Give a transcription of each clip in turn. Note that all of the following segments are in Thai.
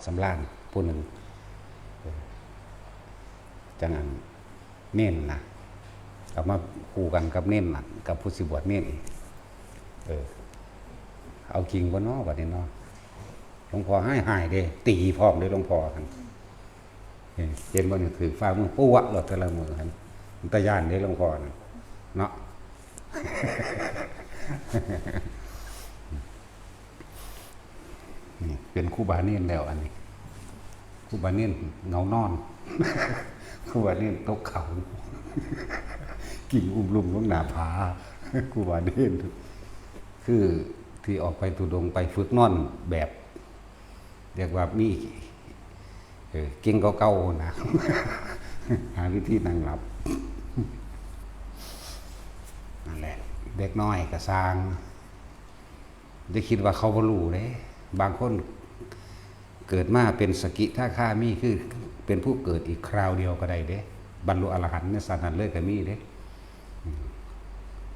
สำราญผู้หนึ่งจังอันเน้นนะเอามาคู่กันกับเน้นนะกับผู้สิบวชเน้นอีกเอาจริงบ่เนาะบัดนี้เนาะหลวงพ่อหายเด้ตีพร้อมเลยหลวงพ่อกันเห็นบ่นี่ถือฟ้ามือปุ๊วะหลดแต่ละมือกันตะย่านเด้หลวงพ่อนั่นเนาะ นี่เป็นครูบาเน้นแล้วอันนี้ครูบาเน้นเงานอน ครูบาเน้นตกเขากิ่งอุ้มลุ่มลงหน้าผาครูบาเน้นคือที่ออกไปตุดงไปฝึกนอนแบบเรียกว่ามีเก่งเก่าๆนะ หาวิธีนั่งหลับนั่นแหละเด็กน้อยกระซางจะคิดว่าเขาบ่รู้เลยบางคนเกิดมาเป็นสกิทาคามีคือเป็นผู้เกิดอีกคราวเดียวก็ได้เด้บรรลุอรหันต์ในศาสนาเลยก็มีเด้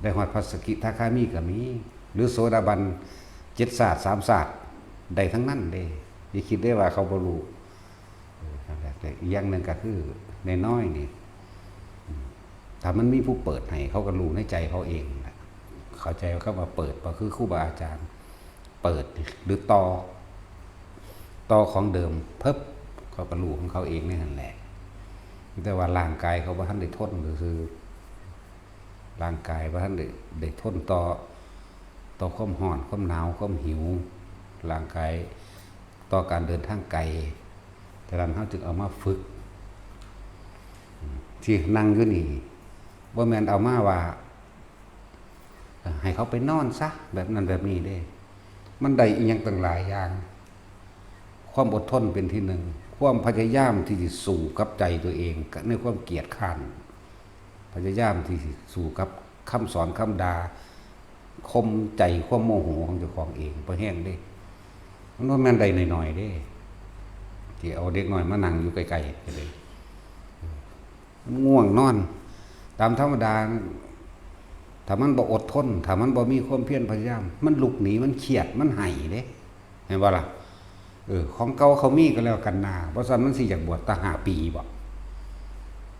ได้ฮอดพระสกิทาคามีก็มีหรือโสดาบัน7ศาสตร์3ศาสตร์ได้ทั้งนั้นเด้อย่าคิดได้ว่าเขาบ่รู้แต่อีกอย่างนึงก็คือในน้อยนี่ถ้ามันมีผู้เปิดให้เขาก็รู้ในใจเขาเองเข้าใจว่าเขามาเปิดก็คือครูบาอาจารย์เปิดหรือต่อของเดิมเพิ่มเขาก็รู้ของเขาเองนี่นั่นแหละแต่ว่าร่างกายเขาบ่ทันได้ทนหรือคือร่างกายบ่ทันได้ทนต่อความร้อนความหนาวความหิวร่างกายต่อการเดินทางไกลแต่นั้นเขาจึงเอามาฝึกที่นั่งอยู่นี่บ่แม่นเอามาว่าให้เขาไปนอนซะแบบนั้นแบบนี้เด้มันได้อีกอย่างต่างหลายอย่างความอดทนเป็นที่หนึ่งความพยายามที่จะสู้กับใจตัวเองในความเกียจข้านพยายามที่สู้กับคำสอนคำด่าคมใจความโมโหของเจ้าของเองบ่แห้งเด้มันบ่แม่นได้หน่อยๆเด้ที่เอาเด็กน้อยมานั่งอยู่ไกลๆเลยง่วงนอนตามธรรมดาถ้ามันบ่อดทนถ้ามันบ่มีความเพียรพยายามมันลุกหนีมันเครียดมันไห้เด้เห็นบ่ล่ะของเก่าเขามีก็แล้วกันนาเพราะฉะนั้นมันสิอยากบวชตั้ง5 ปีบ่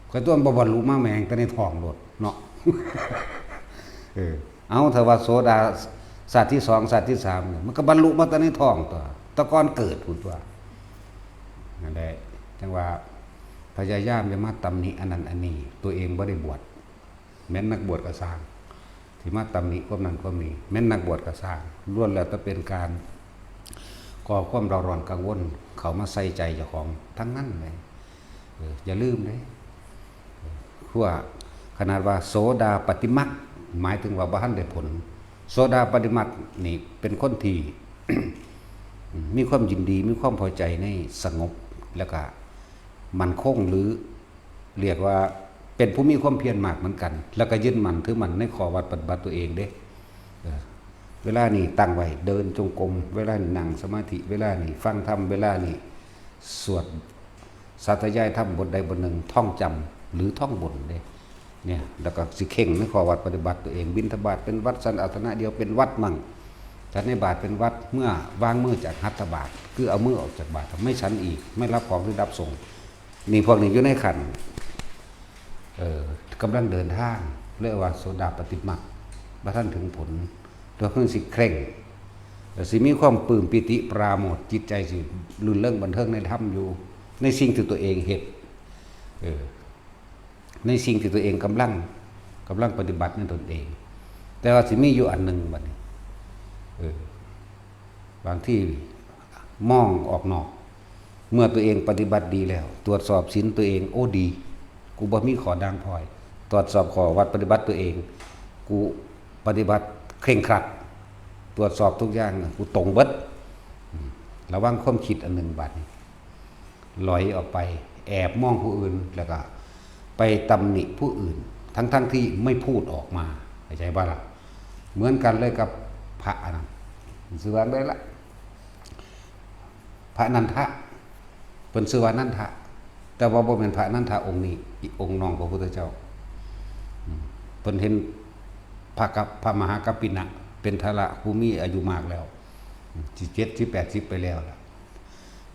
ข่อยตัวบ่บรรลุมาแม่งแต่ในท้องโลดเนาะ เอาถ้าว่าโสดาศาสตร์ที่2ศาสตร์ที่3เนี่ยมันก็บรรลุมาแต่ในท้องตัวแตะก่อนเกิดพุ่นตัวนั่นแหละจังว่าพยายามอย่ามาตำหนิอันนั้นอันนี้ตัวเองบ่ได้บวชแม้นนักบวชก็สร้างที่มาตำหนิความนั้นความนี้แม้นนักบวชก็สร้างล้วนแล้วแต่เป็นการก่อความเร่าร้อนกังวลเขามาใส่ใจเจ้าของทั้งนั้นเลยอย่าลืมเลยว่าขนาดว่าโสดาปฏิมักหมายถึงว่าบ่ทันได้ผลโสดาปฏิมักนี่เป็นคนที่ มีความยินดีมีความพอใจในสงบแล้วก็มันคงหรือเรียกว่าเป็นผู้มีความเพียรมากเหมือนกันแล้วก็ยึดมั่นถือมั่นในข้อวัดปฏิบัติตัวเองเด้เวลานี่ตั้งไว้เดินจงกรมเวลานี่นั่งสมาธิเวลานี่ฟังธรรมเวลานี่สวดสาธยายธรรมบทใดบทหนึ่งท่องจำหรือท่องบนเด้เนี่ยแล้วก็สิเข่งในข้อวัดปฏิบัติตัวเองบิณฑบาตเป็นวัดสันอาสนะเดียวเป็นวัดมั่งฉันในบาตรเป็นวัดเมื่อวางมือจากหัตถบาตรคือเอามือออกจากบาตรไม่ฉันอีกไม่รับของที่รับส่งนี่พวกนี้อยู่ในขันกำลังเดินทางเรียกว่าโสดาปฏิมักบ่ท่านถึงผลตัวเครื่องสิเคร่งสิมีความปลื้มปิติปราโมทย์จิตใจสิลื่นเริงบันเทิงในธรรมอยู่ในสิ่งที่ตัวเองเฮ็ดในสิ่งที่ตัวเองกำลังปฏิบัติในตนเองแต่ว่าสิมีอยู่อันหนึ่งบัดนี้บางที่มองออกนอกเมื่อตัวเองปฏิบัติดีแล้วตรวจสอบศีลตัวเองโอ้ดีกูบ่มีขอด่างพร้อยตรวจสอบข้อวัดปฏิบัติตัวเองกูปฏิบัติเคร่งครัดตรวจสอบทุกอย่างกูตรงเบิดระวังความคิดอันหนึ่งบัดนี้ลอยออกไปแอบมองผู้อื่นแล้วก็ไปตำหนิผู้อื่นทั้งที่ไม่พูดออกมาเข้าใจบ่ล่ะเหมือนกันเลยกับพระนะชื่อว่าได้ละพระนันทะเป็นชื่อว่านันทะแต่ว่าบ่เป็นพระนันทะองค์นี้อีกองค์น้องพระพุทธเจ้าเพิ่นเห็นพระมหากัปปินะเป็นทระผู้มีอายุมากแล้ว17 18 10ไปแล้วล่ะ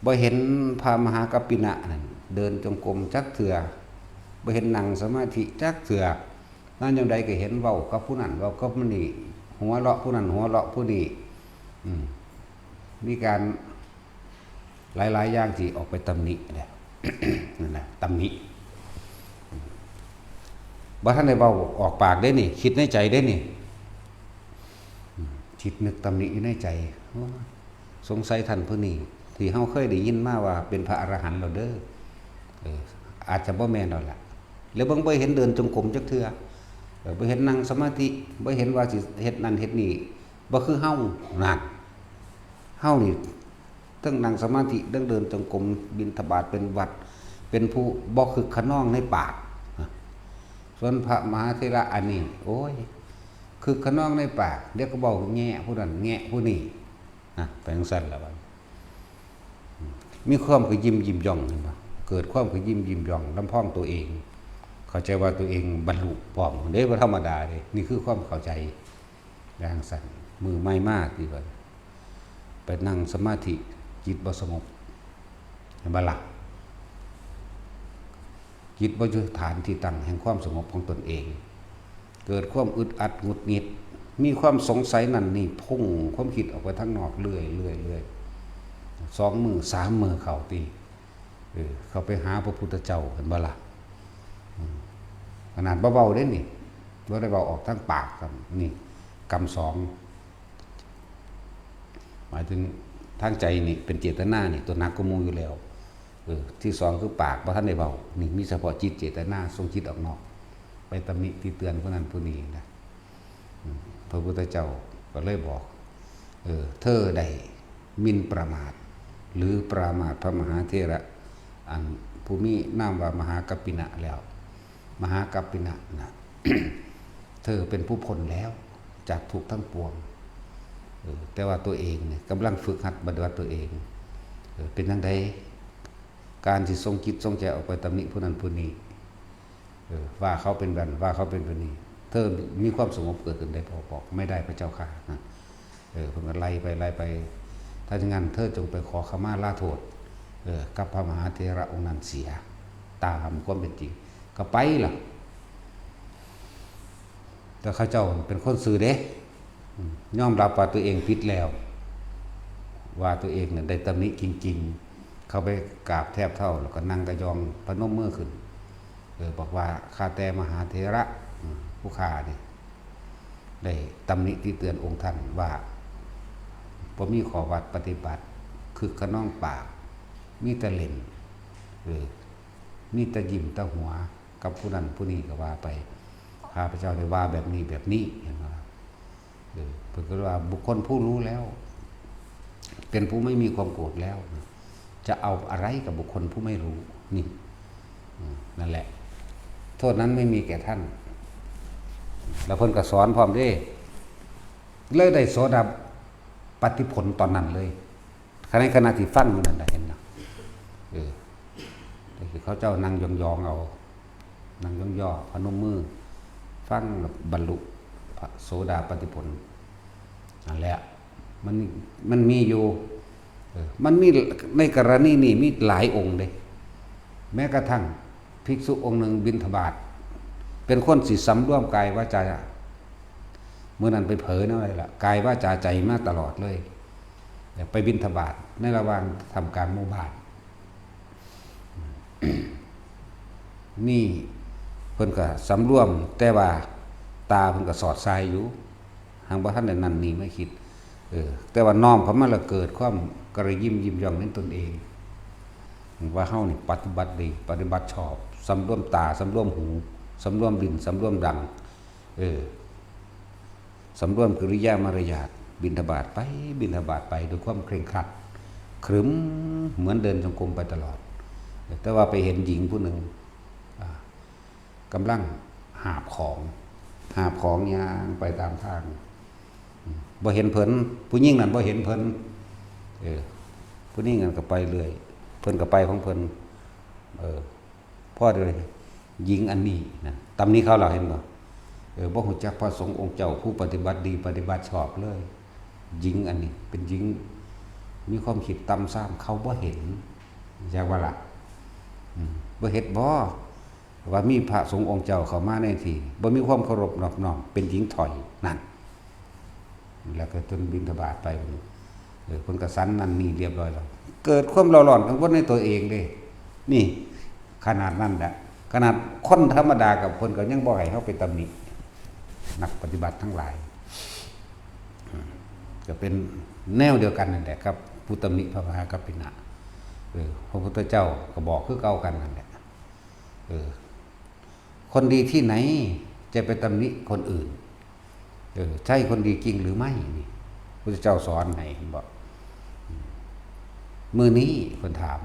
บ่เห็นพระมหากัปปินะนั่นเดินจงกรมจักเถื่อบ่เห็นนั่งสมาธิจักเถื่อนั่นอย่างใดก็เห็นเว้ากับผู้นั้นเว้ากับผู้นี้หัวเราะผู้นั้นหัวเราะผู้นี้มีการหลายๆอย่างที่ออกไปตำหนิแหละ นั่นแหละตำหนิบ่ท่านได้เว้าออกปากได้นี่คิดในใจได้นี่คิดนึกตำหนิอยู่ในใจสงสัยท่านผู้นี้ที่เฮาเคยได้ยินมาว่าเป็นพระอรหันต์แล้วเด้ออาจจะบ่แม่นดอกล่ะแล้วเบิ่งบ่เห็นเดินจงกรมจักเทื่อบ่เห็นนั่งสมาธิบ่เห็นว่าสิเฮ็ดนั่นเฮ็ดนี่บ่คือเฮานั่นเฮานี่ทั้งนั่งสมาธิทั้งเดินจงกรมบิณฑบาตเป็นวัดเป็นผู้บ่คึกขนองในปากส่วนพระมหาเถระอันนี้โอ้ยคึกขนองในปากเดี๋ยวก็เว้าแง่ผู้นั้นแง่ผู้นี้ไปจังซั่นล่ะบัดมีความคือยิ้มย่องเห็นบ่เกิดความคือยิ้มย่องลำพ้องตัวเองเข้าใจว่าตัวเองบรรลุพร้อมเด้บ่ธรรมดาเด้นี่คือความเข้าใจอย่างสั่นมือไม่มากดีกว่าไปนั่งสมาธิจิตบ่สงบเห็นบ่ล่ะจิตบ่อยู่ฐานที่ตั้งแห่งความสงบของตนเองเกิดความอึดอัดหงุดหงิดมีความสงสัยนั่นนี่พุ่งความคิดออกไปทางนอกเรื่อย2 มือ 3 มือเข้าตีเข้าไปหาพระพุทธเจ้าเห็นบ่ล่ะขนาดเบาๆได้นี่บ่ได้เบาออกทางปากครับนี่กรรม2หมายถึงทางใจนี่เป็นเจตนานี่ตัวนักก็มูอยู่แล้วที่2คือปากบ่ทันได้เบานี่มีเฉพาะจิตเจตนาทรงจิตออกนอกไปตำหนิที่เตือนผู้นั้นผู้นี้นะพระพุทธเจ้าก็เลยบอกเธอได้หมิ่นประมาทหรือปรามาทพระมหาเถระอันผู้มีนามว่ามหากัปปินะแล้วมหากัปปินะนะ เธอเป็นผู้พ้นแล้วจากทุกข์ทั้งปวงแต่ว่าตัวเองเนี่ยกำลังฝึกหัดปฏิบัติตัวเองเป็นจังไดการที่ทรงจิตทรงใจออกไปตำหนิผู้นั้นผู้นี้ว่าเขาเป็นแบบว่าเขาเป็นแบบนี้เธอมีความสงบเกิดขึ้นได้พอบอกไม่ได้พระเจ้าค่ะนะเพิ่นก็ไล่ไปถ้าอย่างนั้นเธอจงไปขอขมาลาโทษกับพระมหาเถระองค์นั้นเสียตามความเป็นจริงก็ไปล่ะแต่ข้าเจ้าเป็นคนซื่อเด้ยอมรับว่าตัวเองผิดแล้วว่าตัวเองเนี่ยได้ตำหนิจริงๆเขาไปกราบแทบเท่าแล้วก็นั่งกระยองพนมมือขึ้นบอกว่าข้าแต่มหาเถระผู้ข้าเนี่ยได้ตำหนิที่เตือนองค์ท่านว่าบ่มีขอวัดปฏิบัติคือขน้องปากมีแต่เล่นมีแต่ยิ้มแต่หัวกับผู้นั้นผู้นี้ก็ว่าไปข้าพเจ้าได้ว่าแบบนี้แบบนี้เห็นไหมเพิ่นก็ว่าบุคคลผู้รู้แล้วเป็นผู้ไม่มีความโกรธแล้วจะเอาอะไรกับบุคคลผู้ไม่รู้นี่นั่นแหละโทษนั้นไม่มีแก่ท่านแล้วเพิ่นก็สอนพร้อมด้วยเลยได้โสดาปฏิผลตอนนั้นเลยในขณะที่ฟังอยู่นั่นได้เห็นนะแต่คือเขาเจ้านั่งยองๆเอานั่งย่อๆพนมมือฟังบรรลุโสดาปฏิผลนั่นแหละมันมีอยู่มันมีในกรณีนี้มีหลายองค์เลยแม้กระทั่งภิกษุองค์หนึ่งบิณฑบาตเป็นคนสิสำรวมกายวาจาเมื่อนั้นไปเผยนั่นอะไรล่ะกายวาจาใจมาตลอดเลยไปบิณฑบาตในระหว่างทำการมุบาท นี่เพิ่นก็สำรวมแต่ว่าตาเพิ่นก็สอดทรายอยู่หางบ่ทันได้นั่นนี่ไม่คิดแต่ว่าน้อมเขามาแล้วเกิดความกระยิ้มย่องในตนเองว่าเฮานี่ปฏิบัติดีปฏิบัติชอบสำรวมตาสำรวมหูสำรวมลิ้นสำรวมดังสำรวมกิริยามารยาทบิณฑบาตไปบิณฑบาตไปด้วยความเคร่งครัดขรึมเหมือนเดินจงกรมไปตลอดแต่ว่าไปเห็นหญิงผู้หนึ่งกำลังหาบของย่างไปตามทางบ่เห็นเพิ่นผู้หญิงนั่นบ่เห็นเพิ่นผู้หญิงนั่นก็ไปเรื่อยเพิ่นก็ไปของเพิ่นพ่อเลยหญิงอันนี้นะตำนี้เขาเราเห็นบ่บ่ฮู้จักพระสงฆ์องค์เจ้าผู้ปฏิบัติดีปฏิบัติชอบเลยหญิงอันนี้เป็นหญิง มีความคิดต่ำซ้ำเขาบ่เห็นอยากว่าล่ะบ่เฮ็ดบ่ว่ามีพระสงฆ์องค์เจ้าเข้ามาในที่บ่มีความเคารพนอบน้อมเป็นหญิงถอยนั่นแล้วก็จนบิณฑบาตไปคนก็สันนั่นนี่เรียบร้อยแล้วเกิดความร้อนกังวลในตัวเองเด้นี่ขนาดนั้นแหละขนาดคนธรรมดากับคนก็ยังบ่ให้เฮาไปตำหนินักปฏิบัติทั้งหลายก็เป็นแนวเดียวกันนั่นแหละครับผู้ตำหนิพระมหากัปปินะพระพุทธเจ้าก็บอกคือเก่ากันนั่นแหละคนดีที่ไหนจะไปตำหนิคนอื่นใช่คนดีจริงหรือไม่นี่พระพุทธเจ้าสอนให้บอกมื้อนี้คนถาม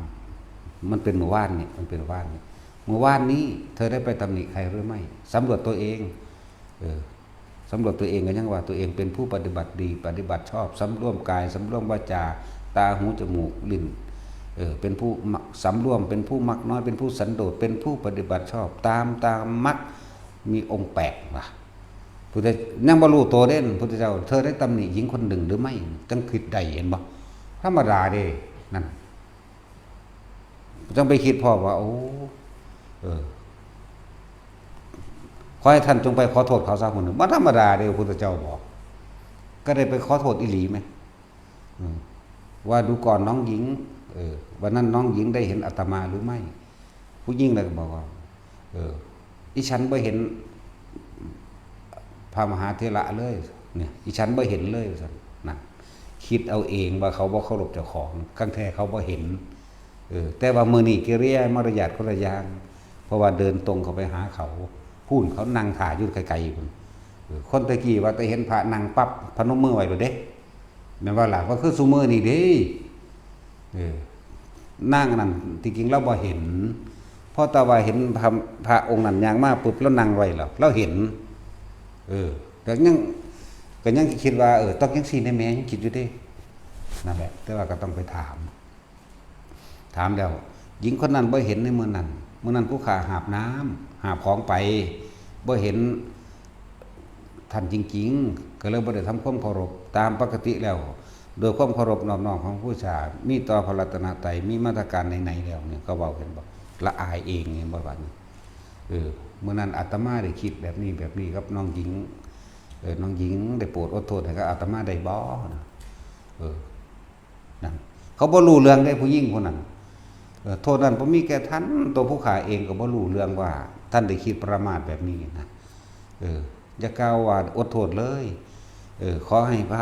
มันเป็นเมื่อวานนี่มันเป็นเมื่อวานนี่เมื่อวานนี้เธอได้ไปตำหนิใครหรือไม่สำรวจตัวเองสำรวจตัวเองก็ยังว่าตัวเองเป็นผู้ปฏิบัติดีปฏิบัติชอบสำรวมกายสำรวมวาจาตาหูจมูกลิ้นเป็นผู้สำรวมเป็นผู้มักน้อยเป็นผู้สันโดษเป็นผู้ปฏิบัติชอบตามมักมีองค์แปดว่ะพุทธยังบรรลุตัวเด่นพุทธเจ้าเธอได้ตำหนิหญิงคนหนึ่งหรือไม่จังคิดใดเห็นบ่ธรรมดาเด้นั่นจังไปคิดพ่อว่าโอ้ขอให้ท่านจงไปขอโทษเขาซะคนหนึ่งมันธรรมดาเด้พุทธเจ้าบอกก็ได้ไปขอโทษอีหลีไหมว่าดูก่อนน้องหญิงวันนั้นน้องหญิงได้เห็นอาตมาหรือไม่ผู้หญิงเลยก็บอกว่าอีฉันไม่เห็นพระมหาเถระเลยเนี่ยอีฉันไม่เห็นเลยนั่นคิดเอาเองว่าเขาบ่เคารพเจ้าของข้างแท้เขาบ่เห็นแต่ว่ามือนี่กิริยามารยาทคนละอย่างเพราะว่าเดินตรงเขาไปหาเขาพูดเขานั่งถ่ายอยู่ไกลๆคนตะกี้ว่าแต่เห็นพระนั่งปั๊บพนมมือไว้เลยเด้แม่นว่าล่ะว่าคือซุมือนี่เด้นั่งนั่นจริงๆเราบ่เห็นเพราะแต่ว่าเห็นพระองค์นั้นย่างมาปุ๊บแล้วนั่งไว้แล้วเราเห็นแต่ยังคิดว่าต้องจังซี่ได้แม่ยังคิดอยู่เด้นั่นแหละแต่ว่าก็ต้องไปถามแล้วหญิงคนนั้นบ่เห็นในมื้อนั้นผู้ขาหาบน้ำหาบของไปบ่เห็นท่านจริงๆก็เลยบ่ได้ทำความเคารพตามปกติแล้วโดยความเคารพนอบน้อมของผู้ชามีต่อพระรัตนตรัยมีมาตรการไหนๆแล้วเนี่ยก็เว้ากันบ่ละอายเองเนี่ยบ่ว่านี่เมื่อนั้นอาตมาได้คิดแบบนี้กับน้องหญิงน้องหญิงได้โปรดอดโทษให้กับอาตมาได้บ่นะนั่นเขาบ่รู้เรื่องได้ผู้หญิงคนนั้นโทษนั้นบ่มีแก่ท่านตัวผู้ขาเองก็บ่รู้เรื่องว่าท่านได้คิดประมาทแบบนี้นะอย่ากล่าวว่าอดโทษเลยขอให้พระ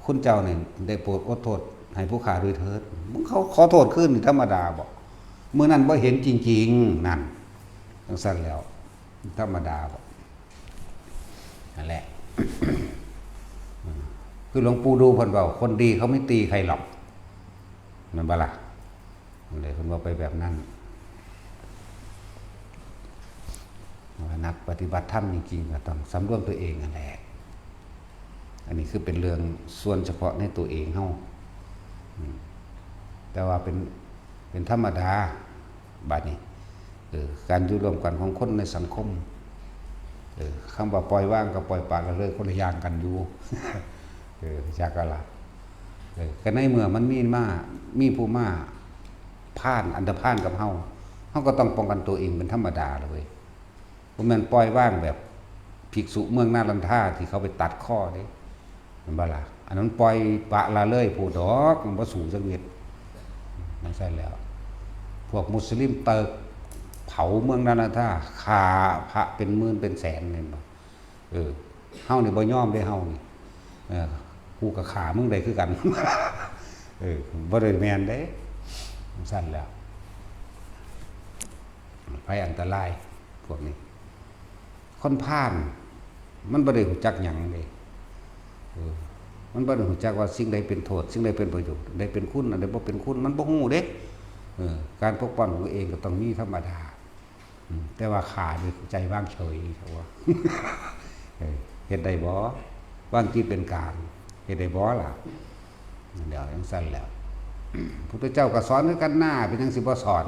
คุณเจ้าเนี่ยได้โปรดอดโทษให้ผู้ขาด้วยเถิดมึงเขาขอโทษขึ้นธรรมดาบอกเมื่อนั้นบ่เห็นจริงๆนั่นจังซั่นแล้วธรรมดาบอกนั่นแหละ คือหลวงปู่ดูเพิ่นเว้าคนดีเขาไม่ตีใครหรอกนั่นบ่ล่ะเลยเพิ่นว่าไปแบบนั้นนักปฏิบัติธรรมจริงๆก็ต้องสำรวมตัวเองนั่นแหละอันนี้คือเป็นเรื่องส่วนเฉพาะในตัวเองเฮาแต่ว่าเป็นธรรมดาบัดนี้การอยู่ร่วมกันของคนในสังคมคำว่าปล่อยว่างกับปล่อยปละละเลยคนละอย่างกันอยู่จากอะไรก็ในเมื่อมันมีผู้มาพ่านอันธพาลกับเฮาก็ต้องป้องกันตัวเองเป็นธรรมดาเลยบ่แม่นปล่อยว่างแบบภิกษุเมืองนาลันทาที่เขาไปตัดข้อเด้มันบ่ล่ะอันนั้นปล่อยปละละเลยผู้ดอกมันบ่สูงสักเม็ดนั่นใช่แล้วพวกมุสลิมเติกเผาเมืองนาลันทาฆ่าพระเป็นหมื่นเป็นแสนนี่บ่เฮานี่บ่ยอมได้เฮานี่กูก็ฆ่ามึงได้คือกันบ่ได้แม่นเด้สั่นแล้วภัยอันตรายพวกนี้คนพาลมันบ่ได้รู้จักหยังเลยมันบ่ได้รู้จักว่าสิ่งใดเป็นโทษสิ่งใดเป็นประโยชน์ใดเป็นคุณอันใดบ่เป็นคุณมันบ่ฮู้เด้การปกป้องตัวเองก็ต้องมีธรรมดาแต่ว่าขาด้วยใจว่างเฉยเขาว่าเฮ็ดได้บ่วางจิตเป็นกลางเฮ็ดได้บ่ล่ะเดี๋ยวจังซั่นแล้วพุทธเจ้าก็สอนคือกันหน้าเป็นจังสิบ่สอน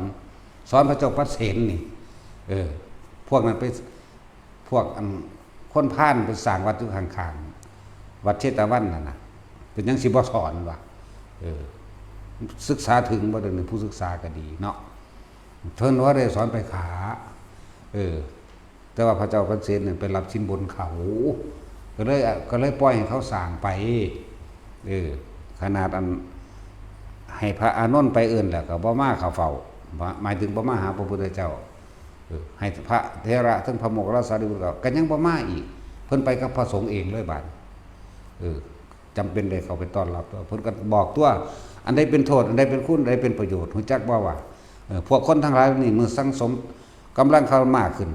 พระเจ้าปัสเสนนี่พวกนั้นไปพวกคนพาลไปสร้างวัดอยู่ข้างๆวัดเชตวันนั่นน่ะเป็นจังสิบ่สอนว่า เออศึกษาถึงบ่เดี๋ยวนี้ผู้ศึกษาก็ดีเนาะเพิ่นว่าได้สอนไปขาแต่ว่าพระเจ้าพระเสด็จเนี่ยไปรับสินบนเขาก็เลยปล่อยให้เขาสร้างไปขนาดอันให้พระอานนท์ไปเอิ้นแล้วก็บ่มาเข้าเฝ้าหมายถึงบ่มาหาพระพุทธเจ้าให้พระเถระทั้งพระโมคคัลลาสารีบุตรก็ยังบ่มาอีกเพิ่นไปกับพระสงฆ์เองเลยบาดจำเป็นได้เข้าไปต้อนรับตัวเพิ่นก็บอกตัวอันใดเป็นโทษอันใดเป็นคุณอันใดเป็นประโยชน์รู้จักบ่ว่าพวกคนทั้งหลายนี่มือสังสมกำลังเขามากขึ้น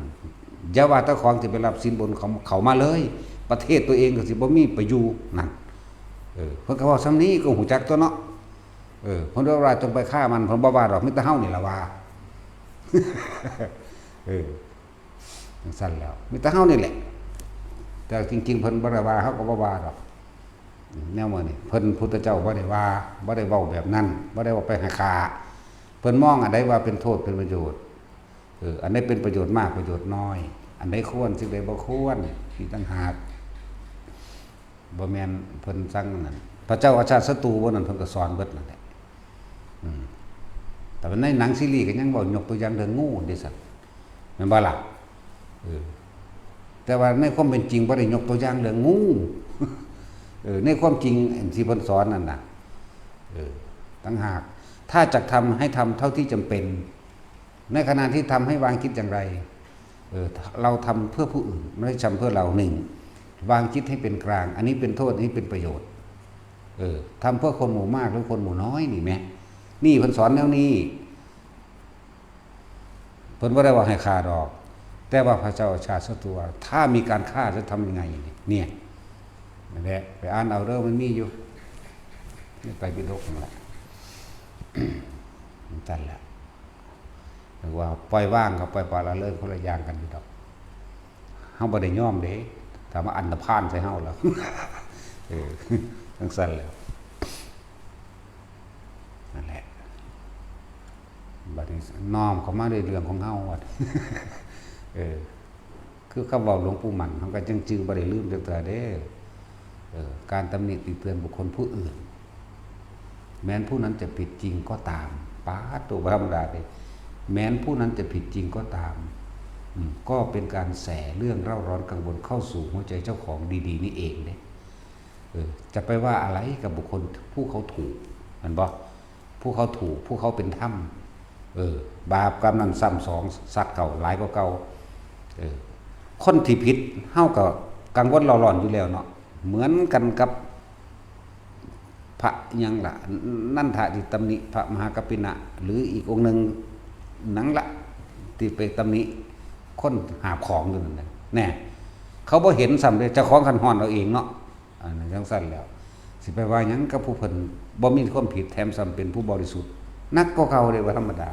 อย่าว่าแต่ของที่ไปรับสินบนเขามาเลยประเทศตัวเองก็สิบ่มีประอยู่นั่นเพิ่นก็ว่าซ้ำนี้ก็หูจักตัวเนาะเพิ่นว่าจงไปฆ่ามันเพิ่นบ่ว่าดอกมีแต่เฮานี่ล่ะว่าจังซั่นแล้วมีแต่เฮานี่แหละแต่จริงๆเพิ่นบ่ได้ว่าเฮาก็บ่ว่าดอกแนวมื้อนี้เพิ่นพุทธเจ้าบ่ได้ว่าบ่ได้เว้าแบบนั้นบ่ได้ว่าไปหาฆ่าเพิ่นมองอันใดว่าเป็นโทษเป็นประโยชน์อันใดเป็นประโยชน์มากประโยชน์น้อยอันใดควรสิ่งใดบ่ควรนี่ต่างหากบ่แม่นเพิ่นสั่งนั่นพระเจ้าอาชาติศัตรูบ่นั่นเพิ่นก็สอนเบิดนั่นแหละแต่ในหนังซีรีส์ก็ยังบอกยกตัวอย่างเรื่องงูดิสัตว์แม่นบ่ล่ะแต่ว่าในความเป็นจริงบ่ได้ยกตัวอย่างเรื่องงูในความจริงที่เพิ่นสอนนั่นน่ะต่างหากถ้าจะทำให้ทำเท่าที่จำเป็นในขณะที่ทำให้วางคิดอย่างไรเราทำเพื่อผู้อื่นไม่ได้ทำเพื่อเราหนึ่งวางคิดให้เป็นกลางอันนี้เป็นโทษอันนี้เป็นประโยชน์ทำเพื่อคนหมู่มากหรือคนหมู่น้อยนี่แม่นี่เพิ่นสอนแนวนี้เพิ่นบ่ได้ว่าให้ฆ่าดอกแต่ว่าพระเจ้าอาชาติศัตรูถ้ามีการฆ่าจะทำยังไงเนี่ยนั่นแหละไปอ่านเอาเด้อมันมีอยู่นี่ไปบิดกนั่นแหละนั่นแหละหรือว่าปล่อยว่างกับปล่อยปละเลยคนละอย่างกันอยู่ดอกเฮาบ่ได้ยอมเด้ถ้ามาอันตรพานใส่เฮาแล้วจังซั่นแล้วนั่นแหละบัดนี้น้อมเข้ามาในเรื่องของเฮาว่าคือคำเว้าหลวงปู่หมั่นเฮาก็จังจื้อบ่ได้ลืมจักเทื่อเด้การตำหนิติเตือนบุคคลผู้อื่นแม้นผู้นั้นจะผิดจริงก็ตามปาดตัวธรรมดาเด้แม้นผู้นั้นจะผิดจริงก็ตามก็เป็นการแส่เรื่องเร่าร้อนกังวลเข้าสู่หัวใจเจ้าของดีๆนี่เองเนี่ยจะไปว่าอะไรกับบุคคลผู้เขาถูกมันบอกผู้เขาถูกผู้เขาเป็นถ้ำบาปกรรมนั้นซ้ำสองสัตว์เก่าหลายกว่าเก่าคนที่ผิดเฮาก็กังวลเร่าร้อนอยู่แล้วเนาะเหมือนกันกับพระยังล่ะนั่นทะที่ตำหนิพระมหากัปปินะหรืออีกองค์หนึ่งหนังละที่ไปตำหนิคนหาของอยู่นั่นแน่เขาบ่เห็นซ้ำเลยเจ้าของคันฮ้อนเอาเองเนาะอันนั้นจังซั่นแล้วสิไปว่าหยังกับผู้เพิ่นบ่มีความผิดแถมซ้ำเป็นผู้บริสุทธิ์นักก็เก่าเลยว่าธรรมดา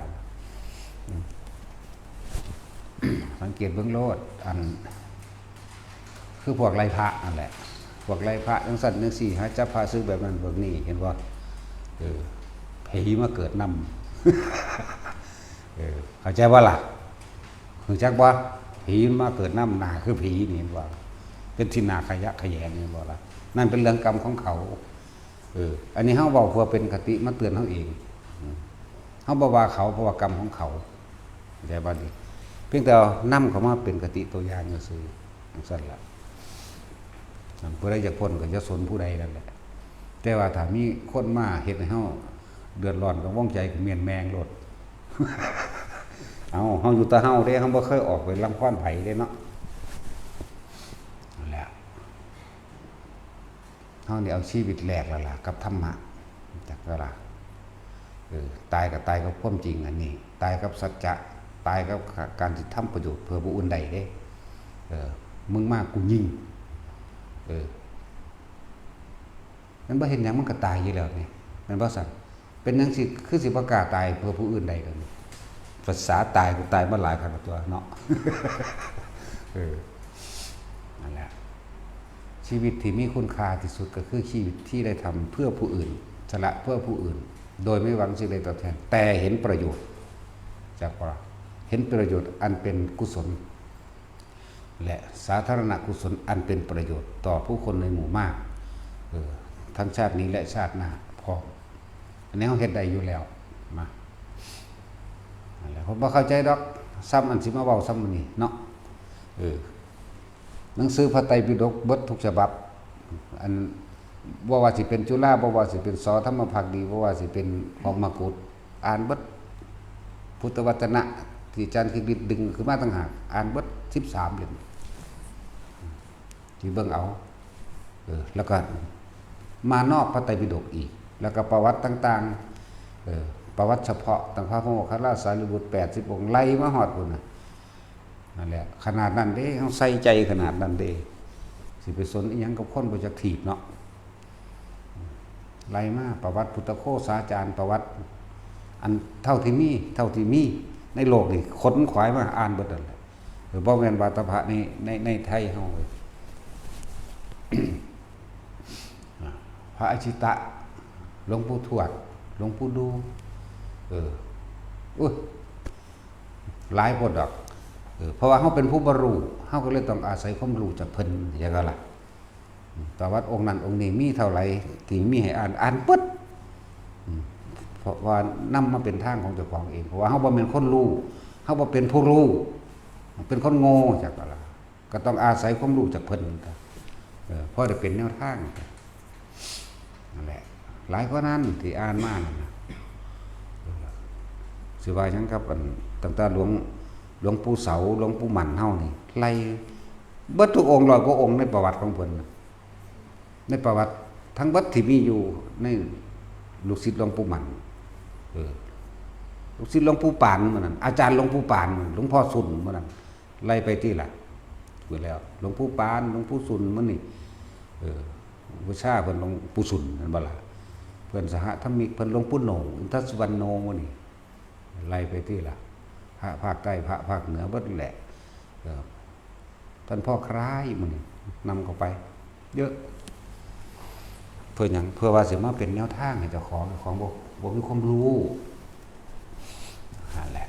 สังเกตเบิ่งโลดอันคือพวกไล่พระนั่นแหละพวกไล่พระจังซั่นจังซี่หาจับพระซื้อแบบนั้นแบบนี้เห็นบ่ผีมาเกิดนำเข้าใจบ่ล่ะรู้จักบ่ผีมาเกิดน้ำหนาคือผีนี่เห็นบ่เป็นที่นาขยะขยงนี่บ่ล่ะนั่นเป็นเรื่องกรรมของเขาอันนี้เฮาเว้าเพื่อเป็นคติมาเตือนเฮาเองเฮาบ่ว่าเขาเพราะว่ากรรมของเขาเข้าใจบ่ดิเพียงแต่นำเขามาเป็นคติตัวอย่างซื่อจังซั่นล่ะผู้ใดอยากพ้นก็จะสนผู้ใดนั่นแหละแต่ว่าถ้ามีคนมาเฮ็ดให้เฮาเดือดร้อนก็ว่องใจก็เมียนแมงโลดเฮาอยู่แต่เฮาเด้เฮาบ่เคยออกไปรังควานไผเด้เนาะนั่นแหละเฮานี่เอาชีวิตแลกแล้วล่ะกับธรรมะจักแล้วล่ะตายก็ตายกับความจริงอันนี้ตายกับสัจจะตายกับการที่ทำประโยชน์เพื่อผู้อื่นใดเด้มึงมากกูยิงมันบ่เห็นหยังมันก็ตายอยู่แล้วนี่มันบ่สั่นเป็นจังสิคือสิบ่กล้าตายเพื่อผู้อื่นใดกันภาษาตายกูตายมาหลายครั้งตัวเนาะนั่นแหละชีวิตที่มีคุณค่าที่สุดก็คือชีวิตที่ได้ทำเพื่อผู้อื่นสละเพื่อผู้อื่นโดยไม่หวังสิ่งใดตอบแทนแต่เห็นประโยชน์จากว่าเห็นประโยชน์อันเป็นกุศลและสาธารณกุศลอันเป็นประโยชน์ต่อผู้คนในหมู่มากทั้งชาตินี้และชาติหน้าพร้อม อันนี้เขาเฮ็ดได้อยู่แล้วมานั่นแหละผมบ่เข้าใจดอกซ้ำอันสิมาเว้าซ้ำนี่เนาะหนังสือพระไตรปิฎกเบิดทุกฉบับอันบ่ว่าสิเป็นจุฬาบ่ว่าสิเป็นสธรรมภักดีบ่ว่าสิเป็นของมกุฏอ่านเบิดพุทธวจนะที่อาจารย์คิดดึงขึ้นมาต่างหากอ่านเบิด13เล่มที่เบิ่งเอาแล้วก็มานอกพระไตรปิฎกอีกแล้วก็ประวัติต่างๆประวัติเฉพาะต่างพระโมคคัลลาสารีบุตร80องค์ไล่มาฮอดพุ่นน่ะนั่นแหละขนาดนั้นเด้เฮาใส่ใจขนาดนั้นเด้สิไปสนอีหยังกับคนบ่จักถีบเนาะไล่มาประวัติพุทธโฆษาจารย์ประวัติอันเท่าที่มีในโลกนี่ค้นขวายมาอ่านเบิดนั่นแหละบ่แม่นว่าแตพระในไทยเฮาเลย พระอชิตะหลวงปู่ทวดหลวงปู่ดูหลายคนดอกเพราะว่าเฮาเป็นผู้บรรลุเฮาก็เลยต้องอาศัยความรู้จากเพิ่นอย่างนั้นล่ะประวัติองค์นั้นองค์นี้มีเท่าไหร่ที่มีให้อ่านปึ๊ดเพราะว่านำมาเป็นทางของเจ้าของเองเพราะว่าเฮาบ่เป็นคนรู้เฮาบ่เป็นผู้รู้เป็นคนโง่จักล่ะก็ต้องอาศัยความรู้จากเพิ่นพอได้เป็นแนวทางนั่นแหละหลายกว่านั้นที่อ่านมานั่นน่ะสิว่าหยังกับอันตั้งแต่หลวงปู่เสาหลวงปู่หมั่นเฮานี่ไล่เบิดทุกองค์100กว่าองค์ในประวัติของเพิ่นในประวัติทั้งเบิดที่มีอยู่ในลูกศิษย์หลวงปู่หมั่นลูกศิษย์หลวงปู่ปานมื้อนั้นอาจารย์หลวงปู่ปานหลวงพ่อสุนมื้อนั้นไล่ไปที่ล่ะเบิดแล้วหลวงปู่ปานหลวงปู่สุนมื้อนี้วิชาเพิ่นหลวงปู่สุนนั่นบ่ล่ะเพิ่นสหธรรมิกเพิ่นหลวงปู่โหน่งอินทสุวรรณโนมื้อนี้ไล่ไปที่ล่ะพระภาคใต้พระภาคเหนือเบิดแหละท่านพ่อคล้ายมื้อนี้นำเข้าไปเยอะเพื่อหยังเพื่อว่าสิมาเป็นแนวทางให้เจ้าของบ่มีความรู้นั่นแหละ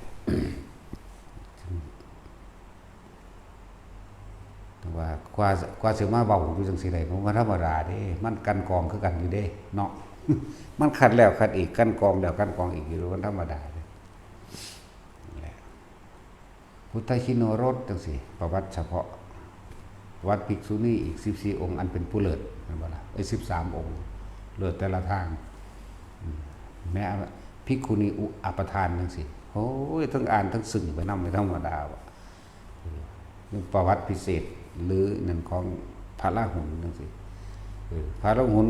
ว่ากว่าสิมาเว้าอยู่จังซี่ได้ผมว่าธรรมดาเด้มันกันกองคือกันอยู่เด้เนาะ มันขัดแล้วขัดอีกกันกองแล้วกันกองอีกอยู่มันธรรมดาเด้นั่นแหละพุทธชิโนรสจังซี่ประวัติเฉพาะวัดภิกษุณีอีก14องค์อันเป็นผู้เลิศนั่นบ่ล่ะ13องค์เลิศแต่ละทางแม้ภิกขุณีอุปทานจังซี่โอ้ยทั้งอ่านทั้งซึ้งไปนำไม่ธรรมดาว่ะประวัติพิเศษหรือนั่นของพระราหุลจังซี่พระราหุล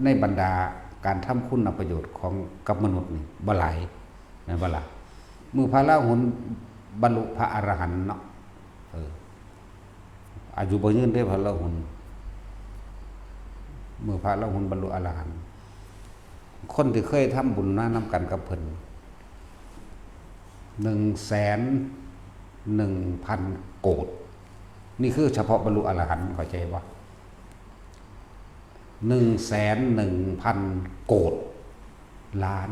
ในบรรดาการทำคุณประโยชน์ของกับมนุษย์นี่บ่หลายแม่นบ่ล่ะมื้อพระราหุลบรรลุพระอรหันต์เนาะอายุบ่ยืนได้พระราหุลเมื่อพระราหุลบรรลุอรหันต์คนที่เคยทำบุญนำกันกับเพิ่น1,001,000 โกฏนี่คือเฉพาะบรรลุอรหันต์เข้าใจบ่1,001,000 โกฏล้าน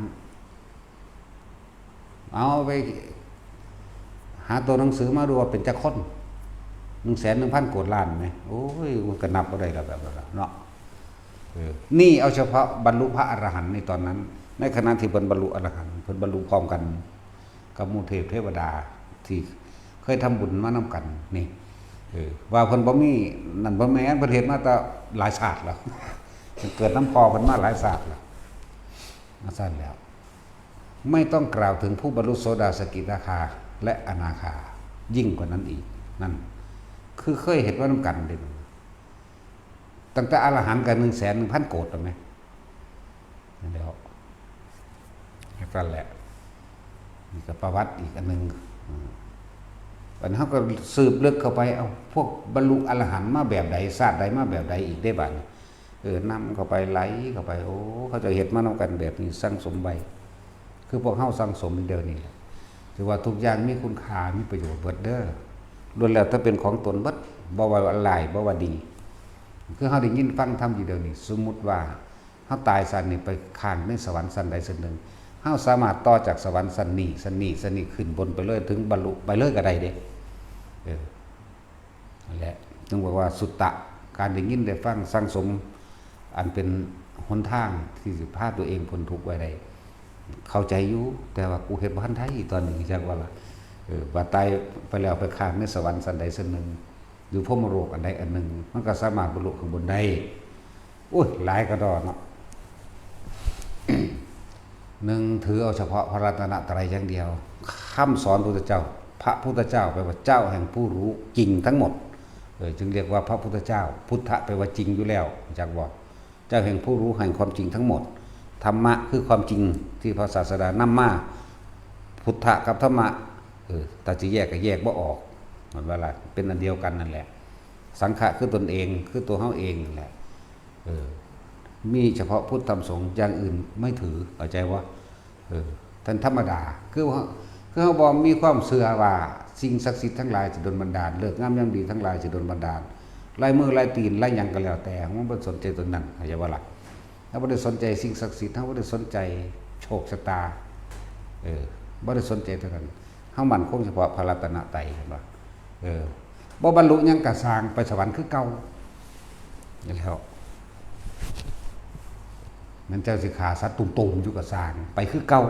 เอาไปหาตัวหนังสือมาดูว่าเป็นจักคน 1,001,000 โกฏล้านไหมโอ้ยมันก็นับบ่ได้แล้วแบบนั้นเนาะนี่เอาเฉพาะบรรลุพระอรหันต์ในตอนนั้นในขณะที่เพิ่นบรรลุอรหันต์เพิ่นบรรลุพร้อมกันกับหมู่เทวดาที่เคยทำบุญมานำกันนี่ว่าเพิ่นบ่มีนั่นบ่แม่นประเทศมาแต่หลายชาติแล้วเกิดน้ำพอเพิ่นมาหลายชาติแล้วมาซั่นแล้วไม่ต้องกล่าวถึงผู้บรรลุโสดาสกิทาคาและอนาคายิ่งกว่านั้นอีกนั่นคือเคยเห็นว่านำกันเด้ตั้งแต่อรหันต์กัน1,001,000 โกฏแล้วมั้ยนั่นแล้วนั่นแหละนี่ก็ประวัติอีกอันนึงอันเฮาก็สืบลึกเข้าไปเอาพวกบรรลุอรหันต์มาแบบใดชาติใดมาแบบใดอีกได้บัดนำเข้าไปไหลเข้าไปโอ้เขาจะเฮ็ดมานำกันแบบนี้สั่งสมไว้คือพวกเฮาสั่งสมเดียวนี่แหละถือว่าทุกอย่างมีคุณค่ามีประโยชน์เบิดเด้อล้วนแล้วถ้าเป็นของตนเบิดบ่ว่าหลายบ่ว่าดีคือเฮาได้ยินฟังธรรมอยู่เดี๋ยวนี้สมมุติว่าเฮาตายสันนี่ไปค้างในสวรรค์สันใดสันหนึ่งเฮาสามารถต่อจากสวรรค์สันนี้ขึ้นบนไปเลยถึงบรรลุไปเลยก็ได้เด้นั่นแหละจึงบอกว่าสุตตะการได้ยินได้ฟังสั่งสมอันเป็น หนทางที่สิพาตัวเองพ้นทุกข์ไว้ได้เข้าใจอยู่แต่ว่ากูเฮ็ดบ่ทันได้ตอนนี้จักว่าล่ะว่าตายไปแล้วไปค้างในสวรรค์สันใดสันหนึ่งหรือพรหมโลกอันใดอันหนึ่งมันก็สามารถบรรลุข้างบนได้โอ้ยหลายกระดอนเนาะ หนึ่งถือเอาเฉพาะพระรัตนตรัยอย่างเดียวคำสอนพระพุทธเจ้าพระพุทธเจ้าแปลว่าเจ้าแห่งผู้รู้จริงทั้งหมดจึงเรียกว่าพระพุทธเจ้าพุทธะแปลว่าจริงอยู่แล้วจากบอกเจ้าแห่งผู้รู้แห่งความจริงทั้งหมดธรรมะคือความจริงที่พระศาสดานำมาพุทธะกับธรรมะแต่จะแยกก็แยกบ่ออกเหมือนว่าอะไรเป็นอันเดียวกันนั่นแหละสังขะคือตนเองคือตัวเฮาเองนั่นแหละมีเฉพาะพุทธธรรมสงฆ์อย่างอื่นไม่ถือเข้าใจว่าท่านธรรมดาคือเขาบอกมีความเชื่อว่าสิ่งศักดิ์สิทธิ์ทั้งหลายจะโดนบันดาลเลิกงามยามดีทั้งหลายจะโดนบันดาลลายมือลายตีนลายหยังก็แล้วแต่มันบ่สนใจตัวนั้นเข้าใจว่าล่ะถ้าบ่ได้สนใจสิ่งศักดิ์สิทธิ์ถ้าบ่ได้สนใจโชคชะตาบ่ได้สนใจเท่านั้นเฮามั่นคงเฉพาะพระรัตนตรัยเห็นบ่บ่บรรลุหยังก็สร้างไปสวรรค์คือเก่าอย่างแล้วมันเจ้าสิขาสัตว์ตุ่มๆอยู่กับสร้างไปคือเก่า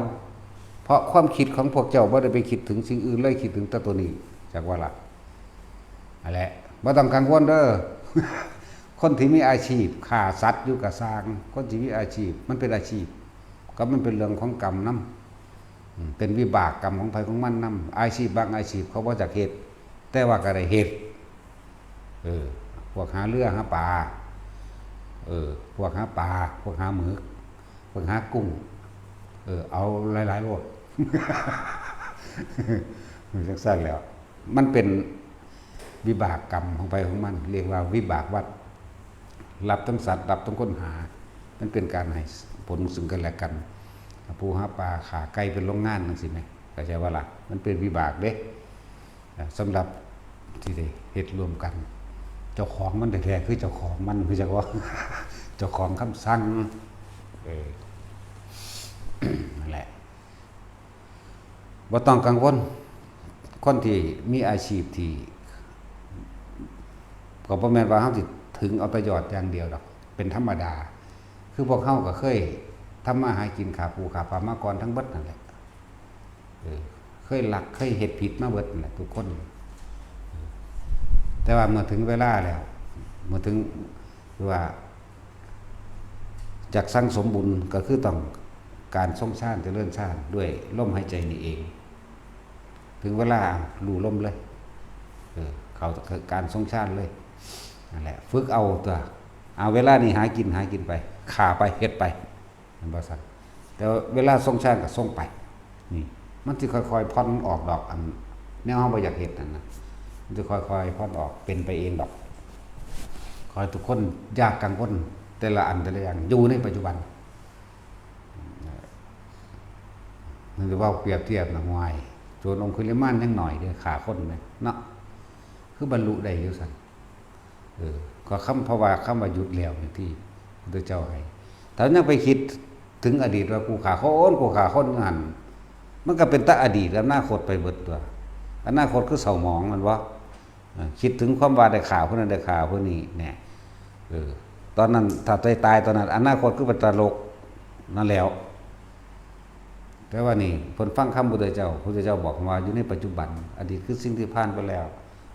เพราะความคิดของพวกเจ้าบ่ได้ไปคิดถึงสิ่งอื่นเลยคิดถึงแต่ตัวนี้จากว่าล่ะนั่นแหละบ่ต้องกังวลเด้อ คนที่มีอาชีพฆ่าสัตว์อยู่กับสร้างคนที่มีอาชีพมันเป็นอาชีพก็มันเป็นเรื่องของกรรมนำเป็นวิบากกรรมของไผของมันนำอาชีพบางอาชีพเขาบ่จักเฮ็ดแต่ว่าก็ได้เฮ็ดพวกหาเรือหาปลาพวกหาปลาพวกหาหมึกพวกหากุ้งเอาหลายๆโลด จังซั่นแล้วมันเป็นวิบากกรรมของไปของมันเรียกว่าวิบากวัฏรับทั้งสัตว์รับทั้งคนหามันเป็นการให้ผลซึ่งกันและกันผู้หาปลาขาไก่เป็นโรงงานจังซี่แหมเข้าใจว่าล่ะมันเป็นวิบากเด้สำหรับที่ได้เฮ็ดรวมกันเจ้าของมันแท้ๆคือเจ้าของมันคือจักว่า เจ้าของคำสั่งนั่นแหละบ่ต้องกังวลคนที่มีอาชีพที่ก็บ่แม่นว่าเฮาสิถึงเอาแต่ยอดอย่างเดียวดอกเป็นธรรมดาคือพวกเฮาก็เคยทำมาหากินขาปูขาปลามาก่อนทั้งเบิดนั่นแหละเคยลักเคยเฮ็ดผิดมาเบิดนั่นแหละทุกคนแต่ว่าเมื่อถึงเวลาแล้วเมื่อถึงว่าจากสร้างสมบุญก็คือต้องการทรงชาติเจริญชาติด้วยลมหายใจนี่เองถึงเวลาลู่ลมเลยเขาการทรงชาติเลยนั่นแหละฝึกเอาตัวเอาเวลานี่หากินไปขาไปเฮ็ดไปมันบ่ซั่นแต่เวลาทรงชาติก็ทรงไปนี่มันสิค่อยๆผ่อนออกดอกอันแนวเฮาบ่อยากเฮ็ดนั่นนะมันจะค่อยๆผ่อนออกเป็นไปเองดอกขอให้ทุกคนอย่ากังวลแต่ละอันแต่ละอย่างอยู่ในปัจจุบันมันจะว่าเปรียบเทียบนะงวยโจรองคุลิมานยังหน่อยเด้อขาคนไหมเนาะคือบรรลุได้อยู่สั่นก็คำภาวะคำว่าหยุดแล้วอย่างที่พระเจ้าให้แต่ยังไปคิดถึงอดีตว่ากูขาคนหันมันก็เป็นแต่อดีตอนาคตไปเบิดตัวอนาคตคือเศร้าหมองมันวะคิดถึงความว่าได้ข่าวคนนั้นได้ข่าวคนนี้เนี่ยตอนนั้นถ้าตายตอนนั้นอนาคตคือเป็นตลกนั่นแล้วแต่ว่านี่เพิ่นฟังคำพระพุทธเจ้าบอกว่าอยู่ในปัจจุบันอดีตคือสิ่งที่ผ่านไปแล้ว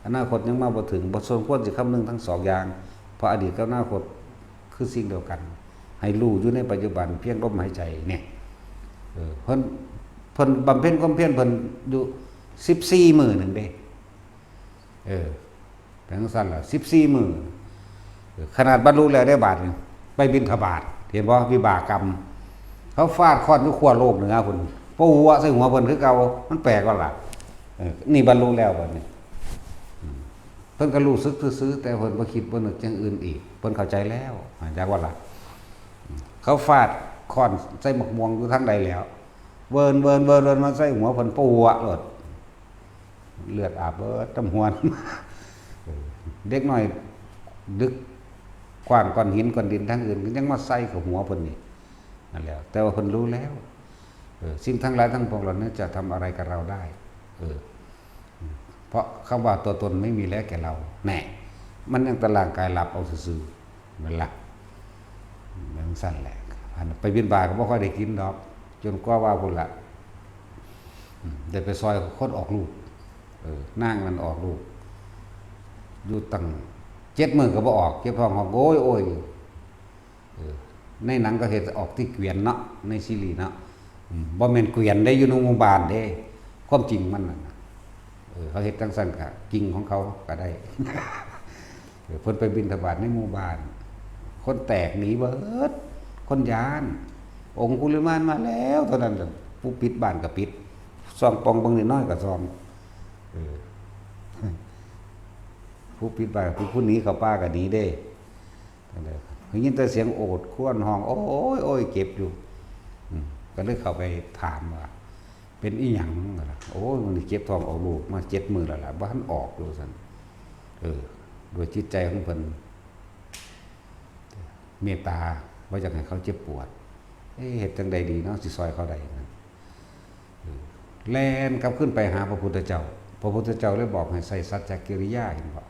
อนาคตยังมาบ่ถึงบ่สมควรสิคำนึงทั้งสองอย่างเพราะอดีตกับอนาคตคือสิ่งเดียวกันให้รู้อยู่ในปัจจุบันเพียงลมหายใจเนี่ยเพิ่นบำเพ็ญความเพียรเพิ่นอยู่14มื้อนึงเด้เป็นจังซั่นล่ะ14มื้อขนาดบรรลุแล้วได้บาทนึงไปบิณฑบาตเห็นบ่วิบากกรรมเขาฟาดค้อนอยู่ขั้วโลกเหนือพุ่นปูหัวใส่หัวเพิ่นคือเก่ามันแปลกว่าล่ะนี่บรรลุแล้วบัดนี้เพิ่นก็รู้สึกซื่อๆแต่เพิ่นบ่คิดบ่นึกจังอื่นอีกเพิ่นเข้าใจแล้วจักว่าล่ะเขาฟาดค้อนใส่หมกม่วงอยู่ทางใดแล้วเวินมาใส่หัวเพิ่นปูหัวโลดเลือดอาบเบิดตำหวนเด็กน้อยดึกกว้างก้อนหินก้อนดินทั้งอื่นก็ยังมาใส่กับหัวเพิ่นนี่นั่นแหละแต่ว่าเพิ่นรู้แล้วสิ่งทั้งหลายทั้งปวงเหล่านี้จะทำอะไรกับเราได้เพราะคำว่าตัวตนไม่มีแล้วแก่เราแน่มันยังตะร่างกายหลับเอาซื่อๆนั่นล่ะ มันสั่นแหละไปบิณฑบาตก็บ่ค่อยได้กินดอกจนกว่าว่าพุ่นละได้ไปซอยคนออกลูกนั่งมันออกลูกอยู่ตั้ง7 มื้อก็บ่ออกเก็บท้องออกโอ้ยในหนังก็เห็นออกที่เกวียนเนาะในซีรีส์เนาะบ่แม่นเกวียนได้อยู่ในหมู่บ้านเด้ความจริงมันน่ะเขาเฮ็ดจังซั่นก็จริงของเขาก็ได้ เพิ่นไปบิณฑบาตในหมู่บ้านคนแตกหนีเบิดคนยานองคุลิมานมาแล้วเท่านั้นผู้ปิดบ้านก็ปิดซ่องปองบางนิดน้อยก็ซ่องผู้ปิดบ้านผู้หนีเข้าป่าก็หนีเด้ได้ยินแต่เสียงโอดครวญห้องโอ้ยเก็บอยู่ก็เลยเข้าไปถามว่าเป็นอีหยังล่ะโอ้ยมันเก็บทองออกลูกมา7 มื้อแล้วล่ะบ่ทันออกดูซั่นโดยจิตใจของเพิ่นเมตตาว่าอยากให้เขาเจ็บปวดเฮ็ดจังใดดีเนาะสิซอยเขาได้นั่นแล่นกลับขึ้นไปหาพระพุทธเจ้าพระพุทธเจ้าเลยบอกให้ใส่สัจจกิริยาเห็นบ่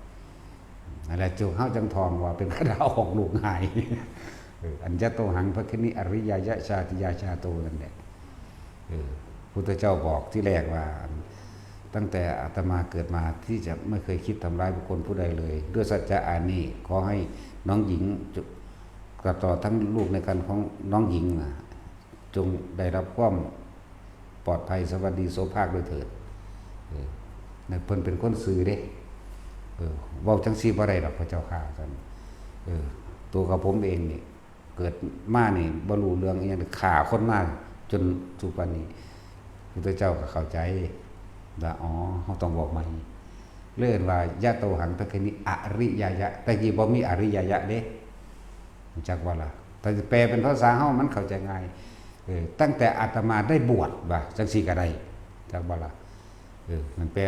นั่นแหละจึงเฮาจังทองว่าเป็นคาถาออกลูกง่ายอัญญโตหังภคินิอริยายะชาติยาชาโตนั่นแหละพุทธเจ้าบอกที่แรกว่าตั้งแต่อาตมาเกิดมาที่จะไม่เคยคิดทำร้ายบุคคลผู้ใดเลยด้วยสัจจะอานี้ขอให้น้องหญิงกระต่อทั้งลูกในครรภ์ของน้องหญิงจงได้รับความปลอดภัยสวัสดีโสภาคด้วยเถิดในเพิ่นเป็นคนซื่อเด้เว้าจังซี่บ่ได้ดอกพระเจ้าข้าซั่นตัวกับผมเองนี่เกิดมานี่บ่รู้เรื่องอีหยังฆ่าคนมาจนทุกวันนี้พุทธเจ้าก็เข้าใจว่าเขาต้องบอกใหม่เลื่อนว่ายะโตหังภคินิอริยายะแต่กี้บ่มีอริยายะเด้จักว่าล่ะแต่แปลเป็นภาษาเฮามันเข้าใจง่ายตั้งแต่อาตมาได้บวชว่าจังซี่ก็ได้จักว่าล่ะมันแปล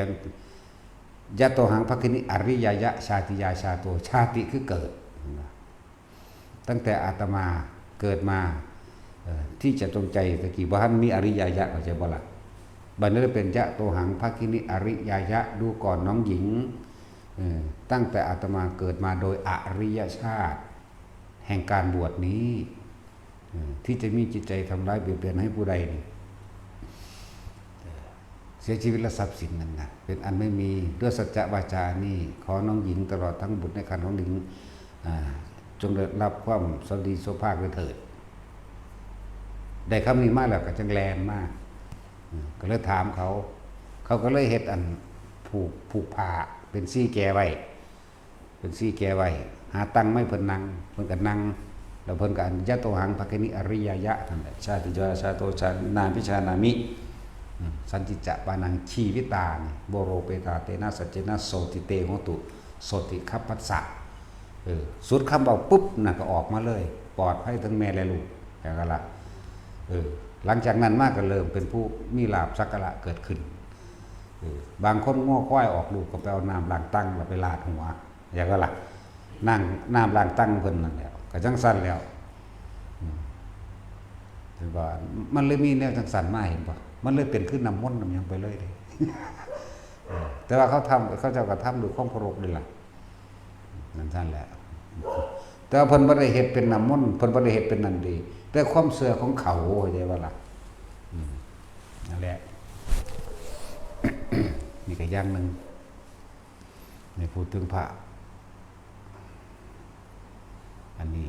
ยะโตหังภคินิอริยายะชาติยาชาโตชาติคือเกิดตั้งแต่อาตมาเกิดมาที่จะจงใจตะกี้บ่ทันมีอริยายะเข้าใจบ่ล่ะบัดนี้เป็นยะโตหังภคินิอริยายะดูก่อนน้องหญิงตั้งแต่อาตมาเกิดมาโดยอริยชาติแห่งการบวชนี้ที่จะมีจิตใจทำร้ายเบียดเบียนให้ผู้ใดเสียชีวิตและทรัพย์สินนั่นนะเป็นอันไม่มีด้วยสัจจะวาจานี่ขอน้องหญิงตลอดทั้งบุตรในครรภ์ของหญิงจงได้รับความสวัสดีโสภาคด้วยเถิดได้คำนี้มาแล้วก็จังแลนมากก็เลยถามเขาก็เลยเฮ็ดอันผูกผ้าเป็นซี่แกไว้หาตั้งไม่เพิ่นนั่งเพิ่นก็นั่งแล้วเพิ่นก็อัญญโตหังภคินิอริยายะนั่นแหละชาติยาชาโตชานาพิชานามิสันติจะปานังชีวิตาโบโรเปตาเตนะสัจเจนะโสติเตโหตุโสติคัพพัสสะสุดคำเอาปุ๊บน่ะก็ออกมาเลยปลอดภัยทั้งแม่และลูกอย่างนั้นล่ะหลังจากนั้นมากก็เริ่มเป็นผู้มีลาภสักการะเกิดขึ้นบางคนง้อควายออกลูกก็ไปเอาน้ำล้างตั้งแล้วไปลาดหัวอย่างนั้นล่ะนั่งน้ำล้างตั้งเพิ่นนั่นแหละก็จังสั่นแล้วถือว่ามันเลยมีแนวจังสั่นมาเห็นป่ะมันเลยเป็นขึ้นน้ำมนต์น้ำยังไปเลยเลยแต่ว่าเขาเจ้าก็ทำด้วยความเคารพเลยล่ะนั่นท่านแหละแต่ว่าเพิ่นบ่ได้เฮ็ดเป็นน้ำมนต์เพิ่นบ่ได้เฮ็ดเป็นนั่นดีแต่ความเชื่อของเขาเข้าใจว่าล่ะนั่นแหละนี่ก็อย่างนึงในพูดถึงพระอันนี้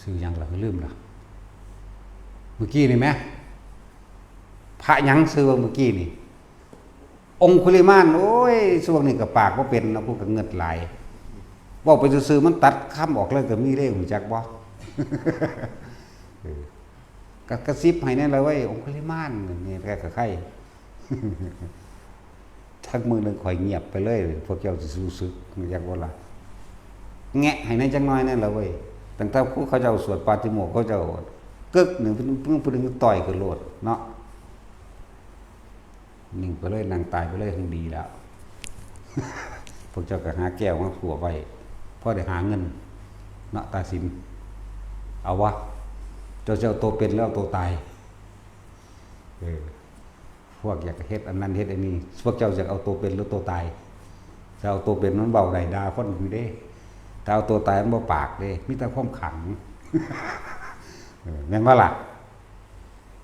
ชื่อหยังล่ะลืมล่ะเมื่อกี้นี่แมั้ยพระหยังชื่อว่าเมื่อกี้นี่องคุลิมานโอ้ยช่วงนี้ก็ปากบ่เป็นนะพูดก็เงิดหลายบอกไปซื่อๆมันตัดคำออกเลยก็มีเลขหูจักบ่กระซิบให้แน่เลยว่าองคุลิมานนี่แค่ใครทักมือนึงข่อยเงียบไปเลยพวกเจ้าสิรู้สึกอยากว่าล่ะแงะให้ในจังน้อยนั่นล่ะเว้ยตั้งแต่เขาเจ้าสวดปาติโมกข์เขาเจ้ากึกหนึ่งเพิ่งพูดถึงต่อยขึ้นโลดเนาะนิ่งไปเลยนั่งตายไปเลยทั้งดีแล้วพวกเจ้าก็หาแก้วมาขัวไว้พอได้หาเงินเนาะตาสิมเอาวะเจ้าโตเป็นแล้วโตตายพวกอยากเฮ็ดอันนั้นเฮ็ดอันนี้พวกเจ้าอยากเอาโตเป็นหรือโตตายจะเอาโตเป็นมันเบาได้ด่าคนอยู่เด้ถ้าเอาโตตายมันบ่ปากเด้มีแต่ความขัง แม่นว่าล่ะ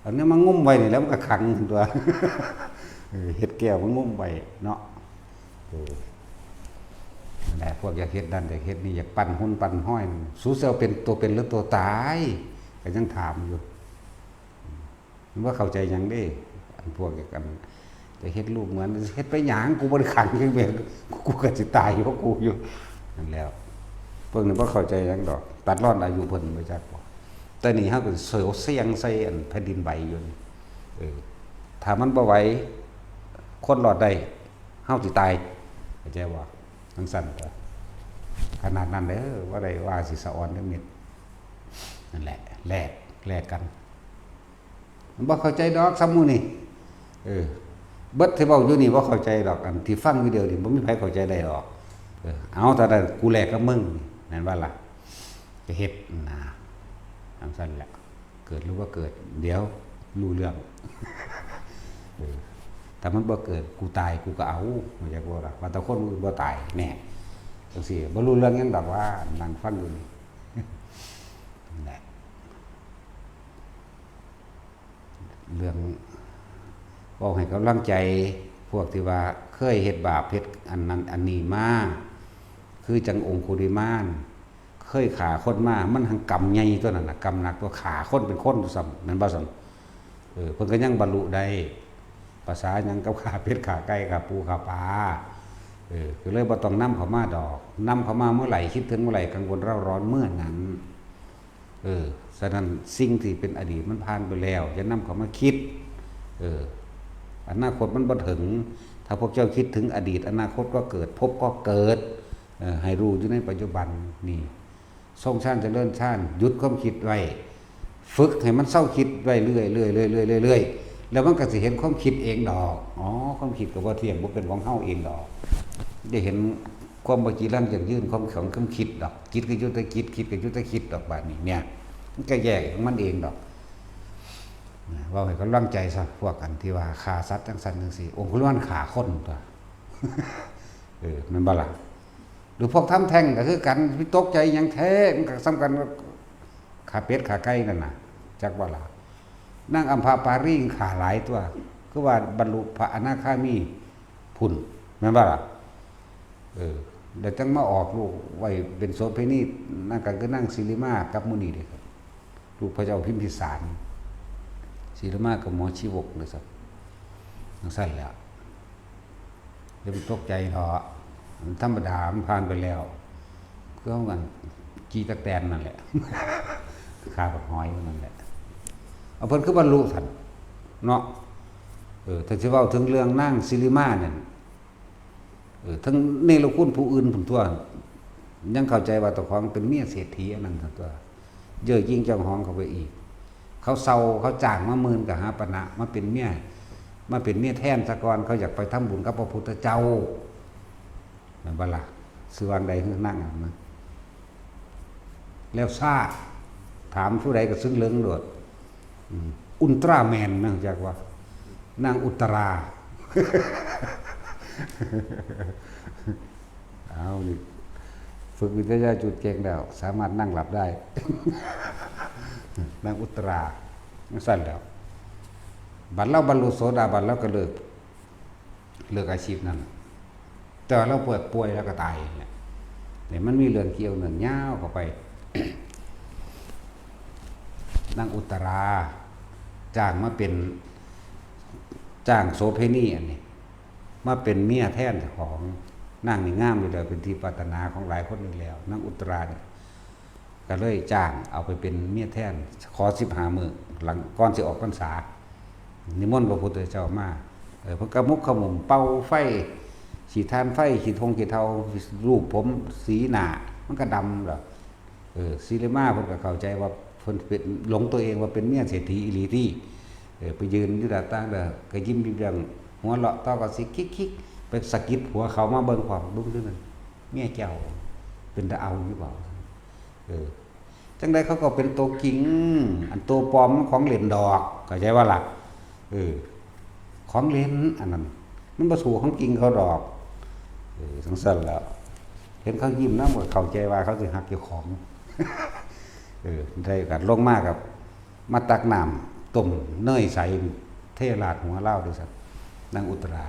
อันนี้มันงุ้มไว้นี่แล้วมันก็ขังตัวเฮ็ดแก้วมันงุ้มไว้เนาะนั่นแหละพวกอยากเฮ็ดนั่นอยากเฮ็ดนี่อยากปั้นหุ่นปั้นห้อยสู้เซลเป็นตัวเป็นหรือตัวตายก็ยังถามอยู่มันว่าเข้าใจหยังเด้อันพวกอย่างกันจะเฮ็ดลูกเหมือนเฮ็ดไปหยังกูบ่ได้ขังจังแม่กูก็สิตายเพราะกูอยู่นั่นแล้วพวกนี้บ่เข้าใจหยังดอกตัดรอดอายุเพิ่นบ่จักบ่แต่นี่เฮาก็เสียงใส่อันแผ่นดินไหวอยู่นี่ถ้ามันบ่ไหวคนรอดได้เฮาสิตายเข้าใจบ่จังซั่นก็ขนาดนั้นเด้อว่าได้ว่าสิสะออนจังนิดนั่นแหละแลกกันมันบ่เข้าใจดอกซ้ำมื้อนี่เบิดที่เว้าอยู่นี่บ่เข้าใจดอกอันที่ฟังวิดีโอนี่บ่มีไผเข้าใจได้ดอกเอาแต่ได้กูแลกกับมึงนั่นว่าล่ะจะเฮ็ดนะจังซั่นแหละเกิดหรือว่าเกิดเดี๋ยวรู้เรื่องถ้ามันบ่เกิดกูตายกูก็เอาบ่อยากว่าล่ะว่าแต่คนอื่นบ่ตายแน่จังซี่บ่รู้เรื่องหยังดอกว่านั่งฟังอยู่นี่นั่นแหละเรื่องบอกให้กำลังใจพวกที่ว่าเคยเฮ็ดบาปเฮ็ดอันนั้นอันนี้มาคือจังองคุลิมานเคยฆ่าคนมามันหังกรรมใหญ่ตัวนั้นน่ะกรรมหนักตัวฆ่าคนเป็นคนซ้ำนั่นบ่ซั่นเพิ่นก็ยังบรรลุได้ภาษาหยังกับฆ่าเป็ดฆ่าไก่ฆ่าปูฆ่าปลาคือเลยบ่ต้องนำเขามาดอกนำเขามาเมื่อไหร่คิดถึงเมื่อไหร่กังวลเร่าร้อนเมื่อนั้นฉะนั้นสิ่งที่เป็นอดีตมันผ่านไปแล้วอย่านำเขามาคิดอนาคตมันบ่ถึงถ้าพวกเจ้าคิดถึงอดีตอนาคตก็เกิดพบก็เกิดให้รู้อยู่ในปัจจุบันนี่ทรงชาติเจริญชาติหยุดความคิดไว้ฝึกให้มันเศร้าคิดไว้เรื่อยแล้วมันก็สิเห็นความคิดเองดอกความคิดก็บ่เที่ยงบ่เป็นของเฮาเองดอกได้เห็นความบ่จีรังอย่างยืนของความคิดดอกคิดก็อยู่แต่คิดก็อยู่แต่คิดดอกบาดนี้เนี่ยมันก็แยกของมันเองดอกว่าให้กำลังใจซะพวกกันที่ว่าฆ่าสัตว์จังซั่นจังซี่องค์คุลิมานฆ่าคนตัวมันบ่ล่ะหรือพวกทำแท่งก็คือกันวิตกใจหยังแท้มันก็สำคัญว่าฆ่าเป็ดฆ่าไก่นั่นน่ะจักบ่ล่ะนางอัมพาปารีฆ่าหลายตัวคือว่าบรรลุพระอนาคามีพุ่นแม่นบ่ล่ะเดี๋ยวจังมาออกลูกไว้เป็นโสเภณีนั่นก็คือนั่งศิริมากับมุนีเด้ครับลูกพระเจ้าพิมพิสารศิริมากับหมอชีวกเลยสักจังซั่นแหละอย่าไปตกใจเถาะมันธรรมดามันผ่านไปแล้วก็เหมือนกีตะแตนนั่นแหละข้ากับหอยนั่นแหละเอาเพิ่นคือบรรลุท่านเนาะถ้าสิเว้าถึงเรื่องนางศิริมาเนี่ยทั้งเนรคุณผู้อื่นผมตัวยังเข้าใจว่าตะของเป็นเมียเศรษฐีอันนั้นตัวเยอะยิ่งจังห้องเขาไปอีกเขาเซาเขาจ้างมา10,000กับหาปณะมาเป็นเมียแทนซะก่อนเขาอยากไปทำบุญกับพระพุทธเจ้านั่นบ่ล่ะซื้อวันใดคือนั่งนะแล้วซ่าถามผู้ใดก็ซึ้งเลิงโดดอุลตร้าแมนนะจากว่านางอุตราเอาดิฝึกวิทยาจุดเก่งแล้วสามารถนั่งหลับได้นางอุตราสั้นแล้วบัดเราบรรลุโสดาบันแล้วก็เลิกอาชีพนั้นแต่เราเปิดป่วยแล้วก็ตายเนี่ยมันมีเรื่องเกี่ยวเนื่องยาวเข้าไป นางอุตราจ้างโสเภณีอันนี้มาเป็นเมียแทนของนางนี่งามอยู่แล้วเป็นที่ปรารถนาของหลายคนอยู่แล้วนางอุตราเนี่ยก็เลยจ้างเอาไปเป็นเมียแทนขอ15 มื้อหลังก่อนสิออกพรรษานิมนต์พระพุทธเจ้ามาเพิ่นก็มุกขมุมเป่าไฟสีทานไฟสีทงสีเทารูปผมสีหน้ามันก็ดำเหรอศิริมาเพิ่นก็เข้าใจว่าเพิ่นเป็นหลงตัวเองว่าเป็นเมียเศรษฐีอีหลีที่ไปยืนอยู่ด้านต่างก็ยิ้มอย่างหัวเราะต่อก็สิคิกๆไปสะกิดหัวเขามาเบิ่งความดุ้งด้วยนั่นเมียเจ้าเป็นตาเอาอยู่เปล่าจังได๋เขาก็เป็นตัวจริงอันตัวปลอมของเหรียญดอกเข้าใจว่าล่ะของเล่นอันนั้นมันบ่สู้ของจริงเขาดอกจังซั่นแล้วเห็นเขายิ้มนำก็เข้าใจว่าเขาสิฮักเจ้าของ ได้กันลงมากกับมาตักน้ำต้มเนยใสเทราดหัวเล่าด้วยสักนางอุตรา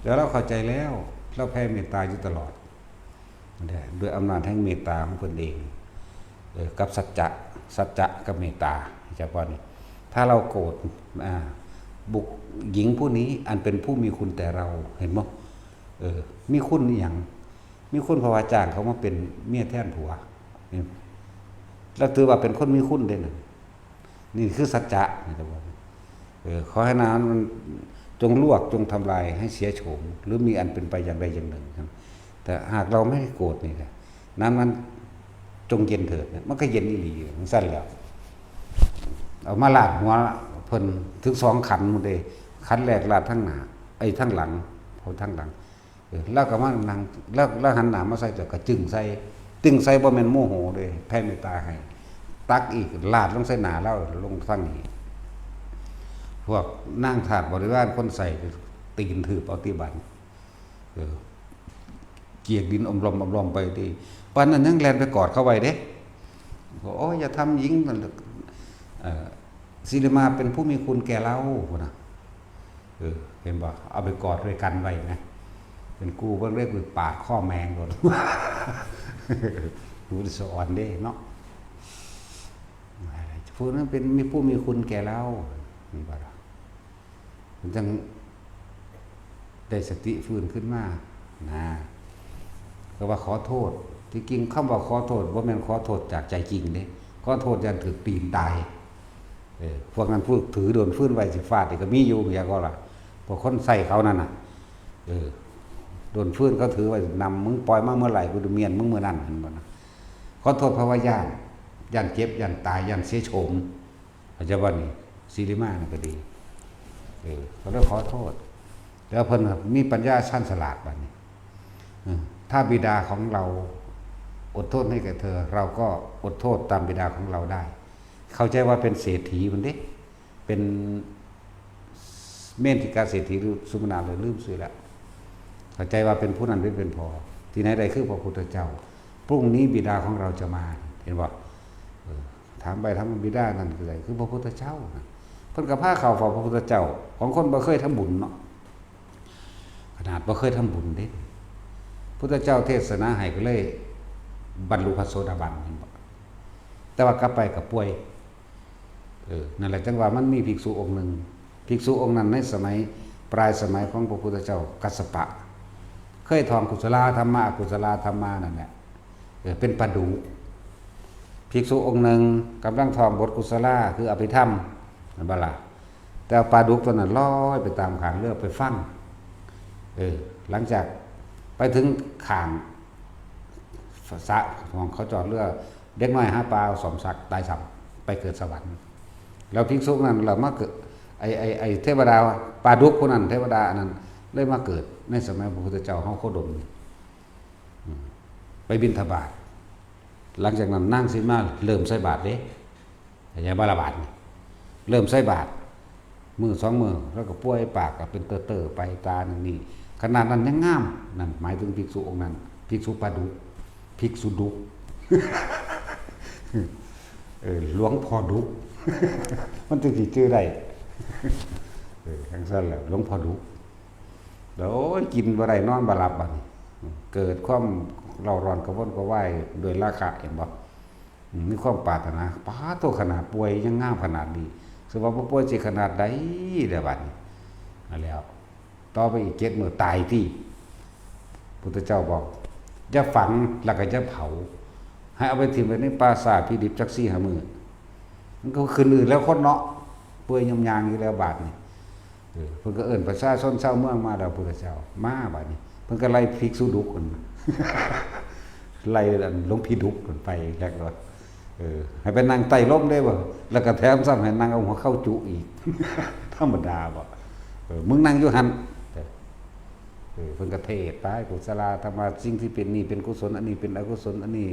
แล้วเราเข้าใจแล้วเราแผ่เมตตาอยู่ตลอดด้วยอำนาจแห่งเมตตาของตนเองกับสัจจะกับเมตตาจากว่านี่ถ้าเราโกรธบุคหญิงผู้นี้อันเป็นผู้มีคุณแต่เราเห็นมั้ยมีคุณนี่อย่างมีคุณเพราะว่าจ้างเขามาเป็นเมียแทนผัวแล้วถือว่าเป็นคนมีคุณเด่นนี่คือสัจจะนะครับขอให้น้ำมันจงลวกจงทำลายให้เสียโฉมหรือมีอันเป็นไปอย่างใดอย่างหนึ่งครับแต่หากเราไม่โกรธนี่นะน้ำมันจงเย็นเถิดมันก็เย็นอีหลีมันสั้นแล้วเอามาลาดหัวเพิ่นถึง2 ขันหมดเลยขันแรกลาดทั้งหน้าทั้งหลังพอทั้งหลังแล้วก็มานั่งแล้วหันหน้ามาใส่แต่ก็จึงใส่บ่แม่นโมโหเลยแผ่เมตตาให้ตักอีกลาดลงใส่หน้าแล้วลงฟังนี้พวกนั่งถาดบริวารคนใส่ตีนถือเอาตีบันเกียกดินอมลมไปดีปานนั้นยังแลนไปกอดเข้าไว้เด้โอ้อย่าทำหญิงศิริมาเป็นผู้มีคุณแก่เราพุ่นน่ะเห็นบ่เอาไปกอดด้วยกันไว้นะเป็นกูเบิ่งเรียกว่าปาดข้อแมงโดนรู้สอนเด้เนาะผู้นั้นเป็นมีผู้มีคุณแก่เรานี่บ่ล่ะมันจังได้สติฟื้นขึ้นมานะก็ว่าขอโทษที่จริงคำว่าขอโทษบ่แม่นขอโทษจากใจจริงเด้ขอโทษยันถึกตีนตายพวกนั้นพวกถือโดนฟื้นไว้สิฟาดนี่ก็มีอยู่อย่างก็ล่ะพวกคนใส่เขานั่นน่ะโดนฟื้นเขาถือไว้นำมึงปล่อยมาเมื่อไหร่กูจะเมียนมึงเมื่อนั้นมันบ่นะขอโทษเพราะว่าย่านเจ็บย่านตายย่านเสียโฉมอาจจะว่านี่ศิริมานี่ก็ดีเขาได้ขอโทษแล้วเพิ่นมีปัญญาชั้นฉลาดบัดนี้ถ้าบิดาของเราอดโทษให้แก่เธอเราก็อดโทษตามบิดาของเราได้เข้าใจว่าเป็นเศรษฐีมันเด้เป็นเมธิกาเศรษฐีหรือสุมนาเลยลืมซื้อแล้วเข้าใจว่าเป็นผู้นั้นเป็นพอที่ไหนใดคือพระพุทธเจ้าพรุ่งนี้บิดาของเราจะมาเห็นบ่ถามไปถามบิดานั่นคืออะไรคือพระพุทธเจ้าเพิ่นก็พาเข้าเฝ้าพระพุทธเจ้าของคนบ่เคยทำบุญเนาะขนาดบ่เคยทำบุญเด้พุทธเจ้าเทศนาให้ก็เลยบรรลุพระโสดาบันเห็นบ่แต่ว่ากลับไปก็ป่วยนั่นแหละจังว่ามันมีภิกษุองค์หนึ่งภิกษุองค์นั้นในสมัยปลายสมัยของพระพุทธเจ้ากัสสปะเคยท่องกุศลธรรมะอกุศลธรรมะนั่นแหละเป็นปดุภิกษุองค์หนึ่งกำลังท่องบทกุศลคืออภิธรรมนั่นบ่ล่ะแต่ปลาดุกตัวนั้นลอยไปตามขางเรือไปฟังหลังจากไปถึงขางสะของเขาจอดเรือเด็กน้อยหาปลาสมศักดิ์ตายสับไปเกิดสวรรค์แล้วภิกษุนั้นเรามาเกิดไอเทวดาปลาดุกคนนั้นเทวดานั้นเลยมาเกิดในสมัยพระพุทธเจ้าเฮาโคดมไปบิณฑบาตหลังจากนั้นนั่งสิมาเริ่มใส่บาตรเด้อย่าบาละบาตรเริ่มใส่บาตรมือ2 มือแล้วก็ป่วยปากก็เป็นเตอๆไปตานึงนี่ขนาดนั้นยังงามนั่นหมายถึงภิกษุองค์นั้นภิกษุปาดุภิกษุดุหลวงพ่อดุมันจึงสิชื่อได้ทั้งสั้นแล้วหลวงพ่อดุแล้วกินบ่ได้นอนบ่หลับบัดนี้เกิดความเร่าร้อนกระวนกระวายโดยราคะเห็นบ่มีความปรารถนาป้าโตขนาดป่วยยังงามขนาดนี้สว่าบ่ป่วยสิขนาดใดเด้บัดนี้แล้วต่อไปอีก7 มื้อตายที่พุทธเจ้าบอกอย่าฝังแล้วก็อย่าเผาให้เอาไปทิ้งไว้ในปราสาทพิดิบจัก4-5 มื้อมันก็คืนอื่นแล้วคนเนาะป่วยยำยางอยู่แล้วบาดนี่เพิ่นก็เอิ้นประชาชนชาวเมืองมาแล้วพุทธเจ้ามาบาดนี้เพิ่นก็ไล่ภิกษุดุกันไล่หลวงพี่ดุกันไปแล้วก็ให้ไปนั่งใต้ร่มได้บ่แล้วก็แถมซ้ำให้นั่งเอาหัวเข้าจุอีกธรรมดาบ่มึงนั่งอยู่หั่นเพิ่นก็เทศไปกุศลธรรมะสิ่งที่เป็นนี่เป็นกุศลอันนี้เป็นอกุศลอันนี้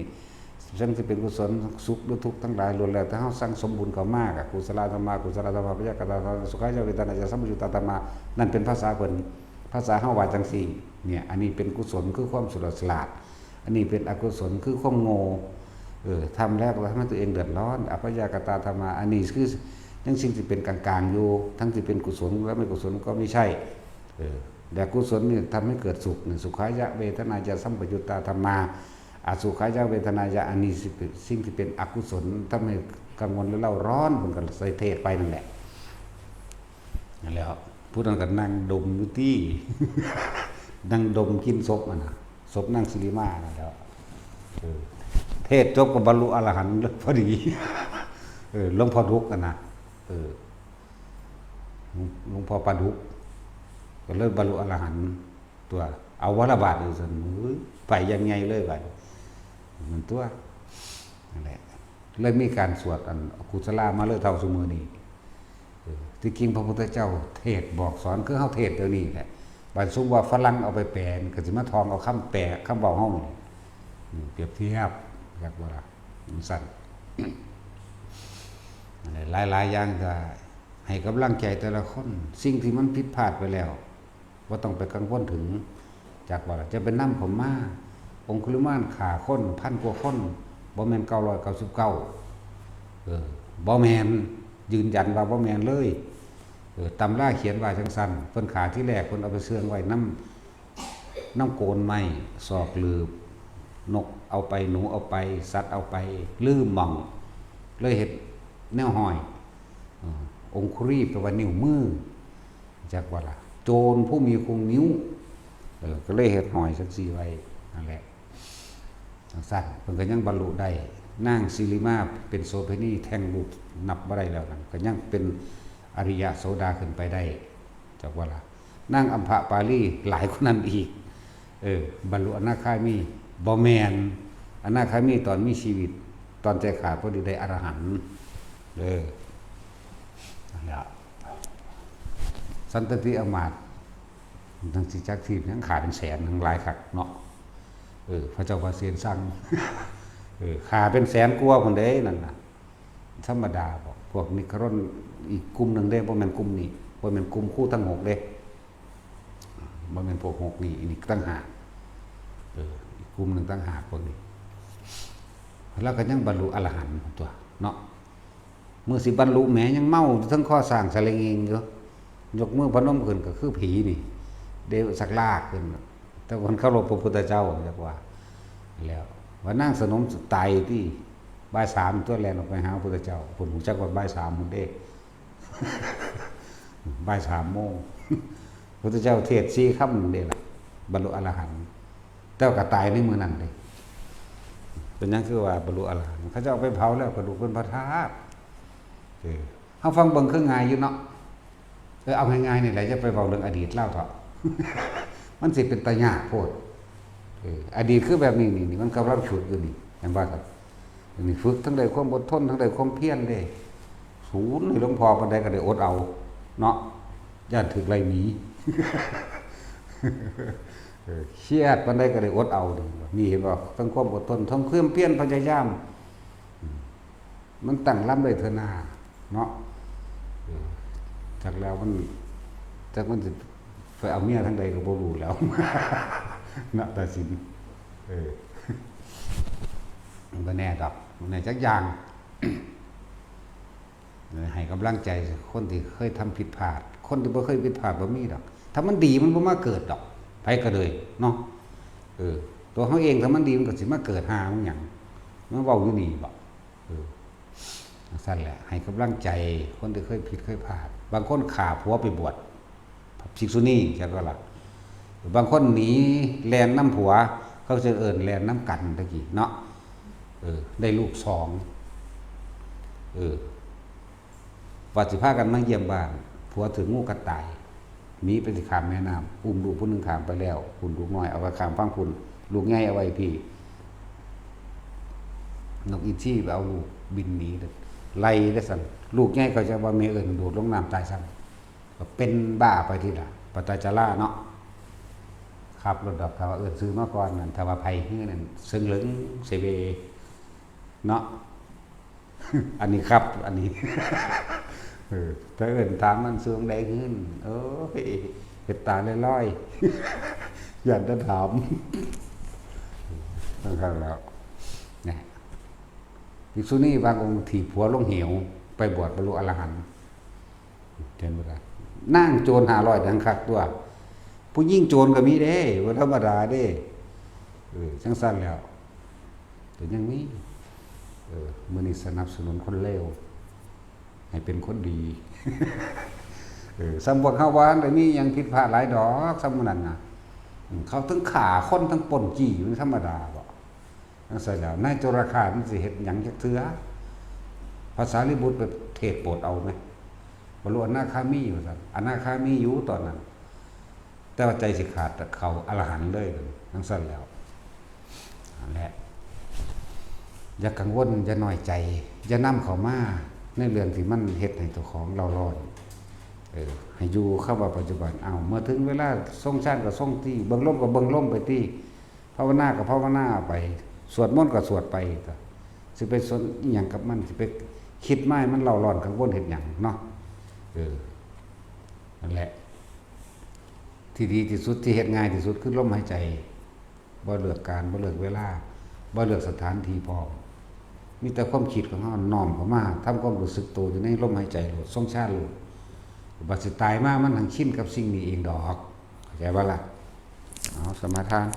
สิ่งที่เป็นกุศลสุขหรือทุกข์ทั้งหลายล้วนแล้วแต่เฮาสั่งสมบุญเข้ามากุศลธรรมะกุศลธรรมะปัญญากตาสุขายเวทนาจะสัมปยุตตธรรมะนั่นเป็นภาษาเพิ่นภาษาเฮาว่าจังซี่เนี่ยอันนี้เป็นกุศลคือความสุรสลาดอันนี้เป็นอกุศลคือความโง่ ทำแล้วก็ทำให้ตัวเองเดือดร้อนอภยากตาธรรมาอันนี้คือยังสิ่งที่เป็นกลางๆอยู่ทั้งที่เป็นกุศลและไม่กุศลก็ไม่ใช่แต่กุศลนี่ทำให้เกิดสุขสุขายะเวทนายะสัมปยุตตาธรรมาอสุขายะเวทนายะอันนี้สิ่งที่เป็นอกุศลทำให้กังวลและเล่าร้อนมันก็ใส่เทศไปนั่นแหละนั่นแหละพูดกันนั่งดมอยู่ที่ นั่งดมกินศพมันนะศพนั่งสิริมานั่นแล้วเทศจบกับบรรลุอรหันต์พอดีหลวงพ่อทุกข์นะหลวงพ่อปาดุกก็เลิกบรรลุอรหันต์ตัวเอาวรบาทอยู่ส่วนไปยังไงเลยไปมันตัวนั่นแหละเลยมีการสวดอันกุศลามาเลยเท่าสมือนี้ที่จริงพระพุทธเจ้าเทศบอกสอนคือเฮาเทศเดี๋ยวนี้แหละบัดซุ่มว่าฝรั่งเอาไปแปลก็สิมาทองเอาคำแปลคำบอกเฮาเปรียบเทียบอยากว่ามันสั่นหลายอย่างก็ให้กำลังใจแต่ละคนสิ่งที่มันผิดพลาดไปแล้วว่าต้องไปกังวลถึงจากว่าจะเป็นน้ำผมมาองคุลิมานขาคน1,000 กว่าคนบ่แม่น999บ่แม่นยืนยันว่าบ่แม่นเลยตำราเขียนว่าจังซั่นเพิ่นขาที่แรกเพิ่นเอาไปเสื่องไว้น้ำโกนไม้ศอกลืบนกเอาไปหนูเอาไปสัตว์เอาไปลืมหม่องเลยเฮ็ดแนวห้อยองคุรีแปลว่านิ้วมือจากว่าล่ะโจรผู้มีคุงนิ้วก็เลยเฮ็ดห้อยจังซี่ไว้นั่นแหละจังซั่นเพิ่นก็ยังบรรลุได้นางสิริมาเป็นโสเภณีแท่งลูกนับบ่ได้แล้วนั่นก็ยังเป็นอริยโสดาขึ้นไปได้จากว่าล่ะนางอัมภปาลีหลายคนนั้นอีกบรรลุอนาคามีบ่แม่นอนาคามีตอนมีชีวิตตอนใจขาดพอดีได้อรหันต์นั่นแหละสันตติอมาตย์ทั้งสิจักทีทั้งขาเป็นแสนทั้งหลายคักเนาะพระเจ้าว่าเสียนสั่งขาเป็นแสนกว่าคนเด้นั่นน่ะธรรมดาบอกพวกนิครนอีกกลุ่มหนึ่งเด้บ่แม่นกลุ่มนี้บ่แม่นกลุ่มคู่ทั้ง6เด้บ่แม่นพวก6นี่อีกตั้งหากอีกกลุ่มหนึ่งตั้งหากพวกนี้แล้วก็ยังบรรลุอรหันต์ตัวเนาะเมื่อสิบรรลุแม้ยังเมาทั้งข้อสร้างสะเลงเองอยู่ยกมือพนมขึ้นก็คือผีนี่เดวสักลากขึ้นแต่คนเคารพพระพุทธเจ้าจักว่าแล้วว่านั่งสนมตายที่บ่าย 3ตัวแลนออกไปหาพระพุทธเจ้าผลหูจักว่าบ่าย 3มันเด้บ่าย 3 โมงพระพุทธเจ้าเทศ4 ค่ำเด้ล่ะบรรลุอรหันต์แต่ก็ตายในมื้อนั้นเลยเป็นหยังคือว่าบรรลุอรหันต์เขาจะเอาไปเผาแล้วกระดูกเป็นพระธาตุเฮาฟังเบิ่งคือง่ายอยู่เนาะเอาง่ายๆนี่แหละจะไปเว้าเรื่องอดีตเล่าเถอะมันสิเป็นตายากโพดอดีตคือแบบนี้นี่มันกำลังฉุดอยู่นี่เห็นบ่ครับนี่ฝึกทั้งได้ความอดทนทั้งได้ความเพียรเด้ศูนย์ให้หลวงพ่อปานใดก็ได้อดเอาเนาะย่านถึกไล่หนีเครียดปานใดก็ได้อดเอานี่เห็นบ่ทั้งความอดทนทั้งความเพียรพยายามมันตั้งลำได้เถอะนาเนาะจากแล้วมันสิไปเอาเมียทั้งใดก็บ่รู้แล้วนะตัดสินมันก็แน่ดอกมันแน่จักอย่าง ให้กำลังใจคนที่เคยทำผิดพลาดคนที่บ่เคยผิดพลาดบ่มีดอกถ้ามันดีมันบ่มาเกิดดอกไผก็เลยเนาะตัวเฮาเองถ้ามันดีมันก็สิมาเกิดหามันหยังมันเว้าอยู่นี่บ่สั่นแหละให้กำลังใจคนที่เคยผิดเคยพลาดบางคนฆ่าผัวไปบวชภิกษุณีจังก็ล่ะบางคนหนีแล่นน้ำผัวเขาจะเอิ้นแล่นน้ำกันตะกี้เนาะได้ลูก2ว่าสิพากันมาเยี่ยมบ้านผัวถึงงูกัดตายหนีไปสิข้ามแม่น้ำอุ้มลูกผู้นึงข้ามไปแล้วคุณลูกน้อยเอาไว้ข้ามฟังคุณลูกใหญ่เอาไว้พี่นกอินทรีไปเอาลูกบินหนีไล่ได้สั่นลูกใหญ่เขาจะว่าแม่เอิ้นโดดลงน้ำตายซ้ำก็เป็นบ้าไปทีละปตจาราเนาะขับรถดอกเขาเอิ้นซื้อมาก่อนนั่นถ้าว่าไผฮื้อนั่นซึ่งเหลิงเสเบเนาะ อันนี้ครับอันนี้ ถ้าเอิ้นถามมันสูงใดขึ้นโอ้ยเฮ็ดตาลอยๆ อยากจะถามนั่นครับแล้วนะ ภิกษุณีบางองค์ถีบผัวลงเหวไปบวชบรรลุอรหันต์เห็นบ่ได้นั่งโจร500ดังคักตัวผู้ยิ่งโจรก็มีเด้บ่ธรรมดาเด้จังซั่นแล้วแต่ยังมีมื้อนี้สนับสนุนคนเลวให้เป็นคนดีสำพวกเฮาว่าได้มีหยังผิดพลาดหลายดอกสำมื้อนั้นน่ะเขาทั้งฆ่าคนทั้งปล้นจี้มันธรรมดาบ่จังซั่นแล้วนายโจรฆาตมันสิเฮ็ดหยังจักเทื่อภาษาลิบุตรไปเทศน์โปรดเอาไหมบรรลุอนาคามีว่าซั่นอนาคามีอยู่ตอนนั้นแต่ว่าใจสิขาดแต่เขาอรหันต์เลยจังซั่นแล้วนั่นแหละอย่ากังวลอย่าน้อยใจอย่านำเข้ามาในเรื่องที่มันเฮ็ดให้ตัวของเราร้อนให้อยู่เข้าว่าปัจจุบันเมื่อถึงเวลาทรงชาติก็ทรงที่เบิ่งลมก็เบิ่งลมไปที่ภาวนาก็ภาวนาไปสวดมนต์ก็สวดไปก็สิไปสนอีหยังกับมันสิไปคิดไม้มันเล่าร้อนกังวลเฮ็ดหยังเนาะนั่นแหละที่ดีที่สุดที่เฮ็ดง่ายที่สุดคือลมหายใจบ่เลือกการบ่เลือกเวลาบ่เลือกสถานที่พร้อมมีแต่ความคิดของเฮาน้อมเข้ามาทำความรู้สึกตัวอยู่ในลมหายใจโลดทรงชาติโลดบัดสิตายมามันหังชินกับสิ่งนี้เองดอกเข้าใจบ่ล่ะเอาสมาทาน